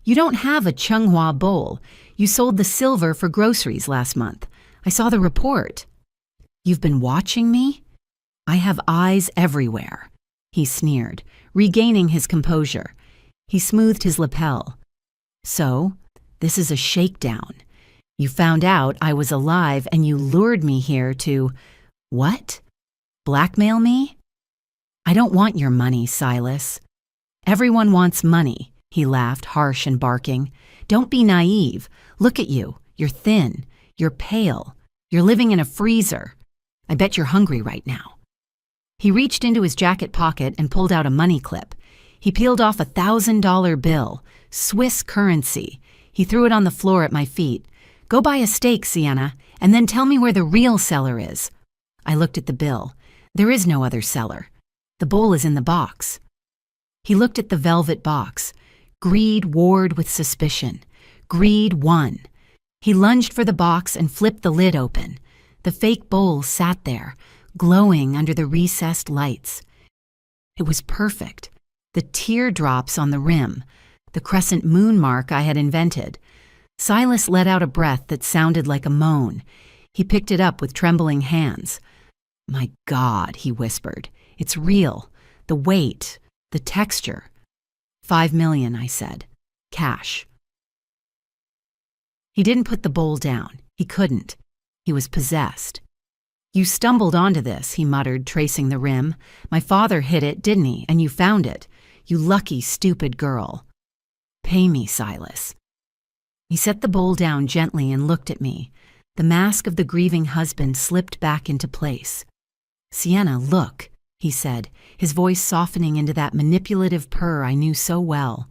don't have a Chunghwa bowl. You sold the silver for groceries last month. I saw the report." "You've been watching me?" "I have eyes everywhere," he sneered, regaining his composure. He smoothed his lapel. "So, this is a shakedown. You found out I was alive and you lured me here to, what? Blackmail me?" "I don't want your money, Silas." "Everyone wants money," he laughed, harsh and barking. "Don't be naive. Look at you. You're thin. You're pale. You're living in a freezer. I bet you're hungry right now." He reached into his jacket pocket and pulled out a money clip. He peeled off a $1,000 bill, Swiss currency. He threw it on the floor at my feet. "Go buy a steak, Sienna, and then tell me where the real seller is." I looked at the bill. There is no other seller. The bowl is in the box. He looked at the velvet box. Greed warred with suspicion. Greed won. He lunged for the box and flipped the lid open. The fake bowl sat there, glowing under the recessed lights. It was perfect. The teardrops on the rim, the crescent moon mark I had invented. Silas let out a breath that sounded like a moan. He picked it up with trembling hands. "My God," he whispered. "It's real. The weight, the texture." $5 million, I said. Cash. He didn't put the bowl down. He couldn't. He was possessed. "You stumbled onto this," he muttered, tracing the rim. "My father hid it, didn't he? And you found it. You lucky, stupid girl." "Pay me, Silas." He set the bowl down gently and looked at me. The mask of the grieving husband slipped back into place. "Sienna, look," he said, his voice softening into that manipulative purr I knew so well.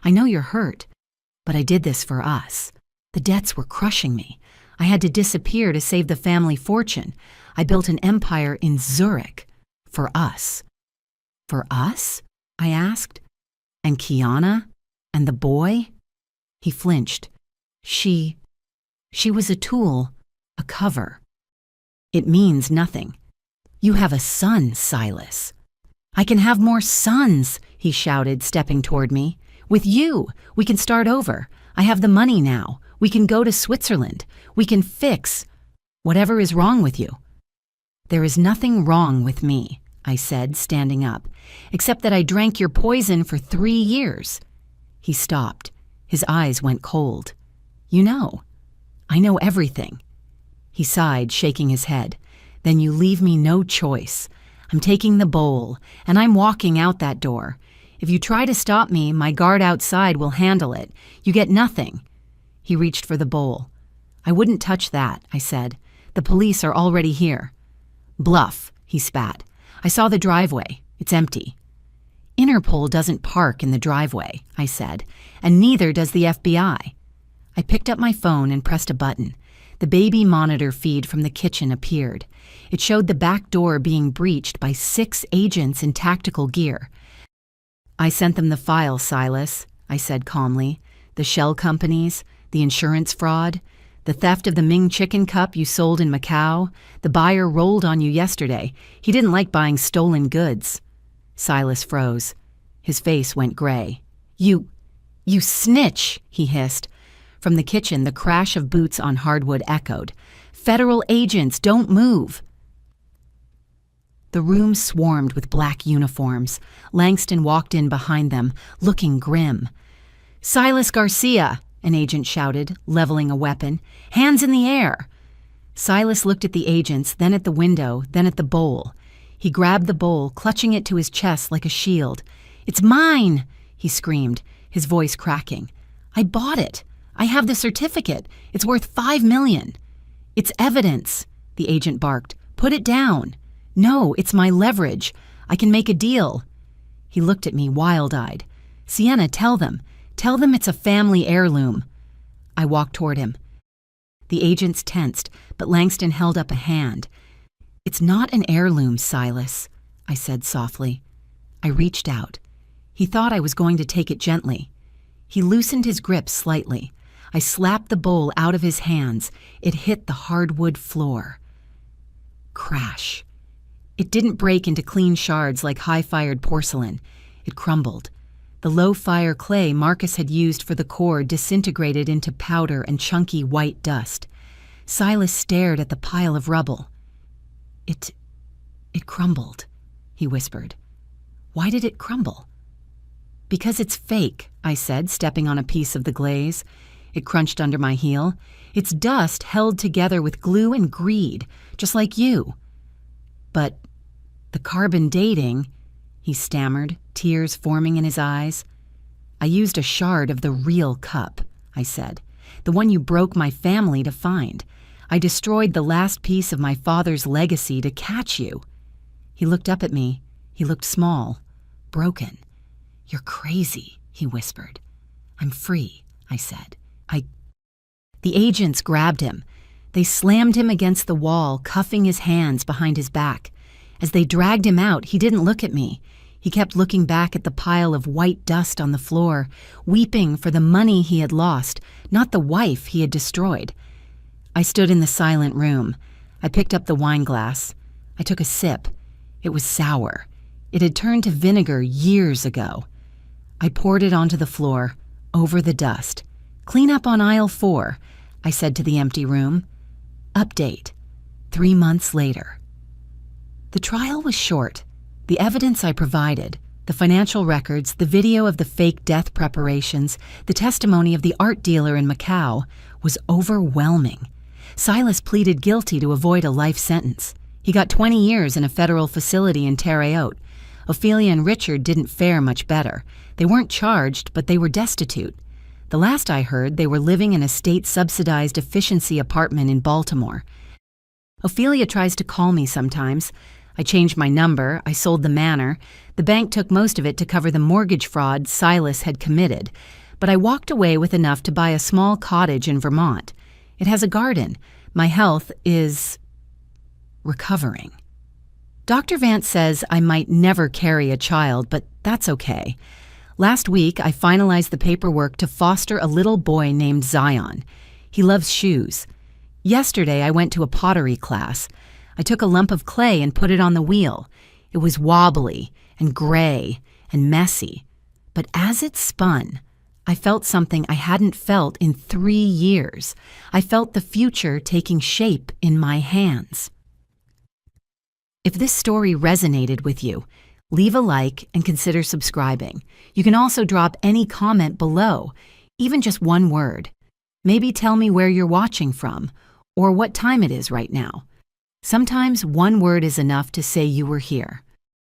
I know you're hurt, but I did this for us. The debts were crushing me. I had to disappear to save the family fortune. I built an empire in Zurich. For us. For us? I asked. And Kiana? And the boy? He flinched. She was a tool, a cover. It means nothing. You have a son, Silas. I can have more sons, he shouted, stepping toward me. With you, we can start over. I have the money now. We can go to Switzerland. We can fix whatever is wrong with you. There is nothing wrong with me, I said, standing up, except that I drank your poison for 3 years. He stopped. His eyes went cold. You know. I know everything. He sighed, shaking his head. Then you leave me no choice. I'm taking the bowl, and I'm walking out that door. If you try to stop me, my guard outside will handle it. You get nothing. He reached for the bowl. I wouldn't touch that, I said. The police are already here. Bluff, he spat. I saw the driveway. It's empty. Interpol doesn't park in the driveway, I said, and neither does the FBI. I picked up my phone and pressed a button. The baby monitor feed from the kitchen appeared. It showed the back door being breached by 6 agents in tactical gear. I sent them the file, Silas, I said calmly. The shell companies, the insurance fraud, the theft of the Ming chicken cup you sold in Macau. The buyer rolled on you yesterday. He didn't like buying stolen goods. Silas froze. His face went gray. You snitch, he hissed. From the kitchen, the crash of boots on hardwood echoed. Federal agents, don't move. The room swarmed with black uniforms. Langston walked in behind them, looking grim. Silas Garcia, an agent shouted, leveling a weapon. Hands in the air. Silas looked at the agents, then at the window, then at the bowl. He grabbed the bowl, clutching it to his chest like a shield. It's mine, he screamed, his voice cracking. I bought it. I have the certificate. It's worth $5 million. It's evidence, the agent barked. Put it down. No, it's my leverage. I can make a deal. He looked at me wild-eyed. Sienna, tell them. Tell them it's a family heirloom. I walked toward him. The agents tensed, but Langston held up a hand. It's not an heirloom, Silas, I said softly. I reached out. He thought I was going to take it gently. He loosened his grip slightly. I slapped the bowl out of his hands. It hit the hardwood floor. Crash. It didn't break into clean shards like high-fired porcelain. It crumbled. The low-fire clay Marcus had used for the core disintegrated into powder and chunky white dust. Silas stared at the pile of rubble. It crumbled, he whispered. Why did it crumble? Because it's fake, I said, stepping on a piece of the glaze. It crunched under my heel. It's dust held together with glue and greed, just like you. But the carbon dating, he stammered, tears forming in his eyes. I used a shard of the real cup, I said, the one you broke my family to find. I destroyed the last piece of my father's legacy to catch you. He looked up at me. He looked small, broken. You're crazy, he whispered. I'm free, I said. The agents grabbed him. They slammed him against the wall, cuffing his hands behind his back. As they dragged him out, he didn't look at me. He kept looking back at the pile of white dust on the floor, weeping for the money he had lost, not the wife he had destroyed. I stood in the silent room. I picked up the wine glass. I took a sip. It was sour. It had turned to vinegar years ago. I poured it onto the floor, over the dust. Clean up on aisle 4, I said to the empty room. Update. 3 months later. The trial was short. The evidence I provided, the financial records, the video of the fake death preparations, the testimony of the art dealer in Macau, was overwhelming. Silas pleaded guilty to avoid a life sentence. He got 20 years in a federal facility in Terre Haute. Ophelia and Richard didn't fare much better. They weren't charged, but they were destitute. The last I heard, they were living in a state-subsidized efficiency apartment in Baltimore. Ophelia tries to call me sometimes. I changed my number, I sold the manor. The bank took most of it to cover the mortgage fraud Silas had committed, but I walked away with enough to buy a small cottage in Vermont. It has a garden. My health is recovering. Dr. Vance says I might never carry a child, but that's okay. Last week, I finalized the paperwork to foster a little boy named Zion. He loves shoes. Yesterday, I went to a pottery class. I took a lump of clay and put it on the wheel. It was wobbly and gray and messy. But as it spun, I felt something I hadn't felt in 3 years. I felt the future taking shape in my hands. If this story resonated with you, leave a like and consider subscribing. You can also drop any comment below, even just one word. Maybe tell me where you're watching from or what time it is right now. Sometimes one word is enough to say you were here.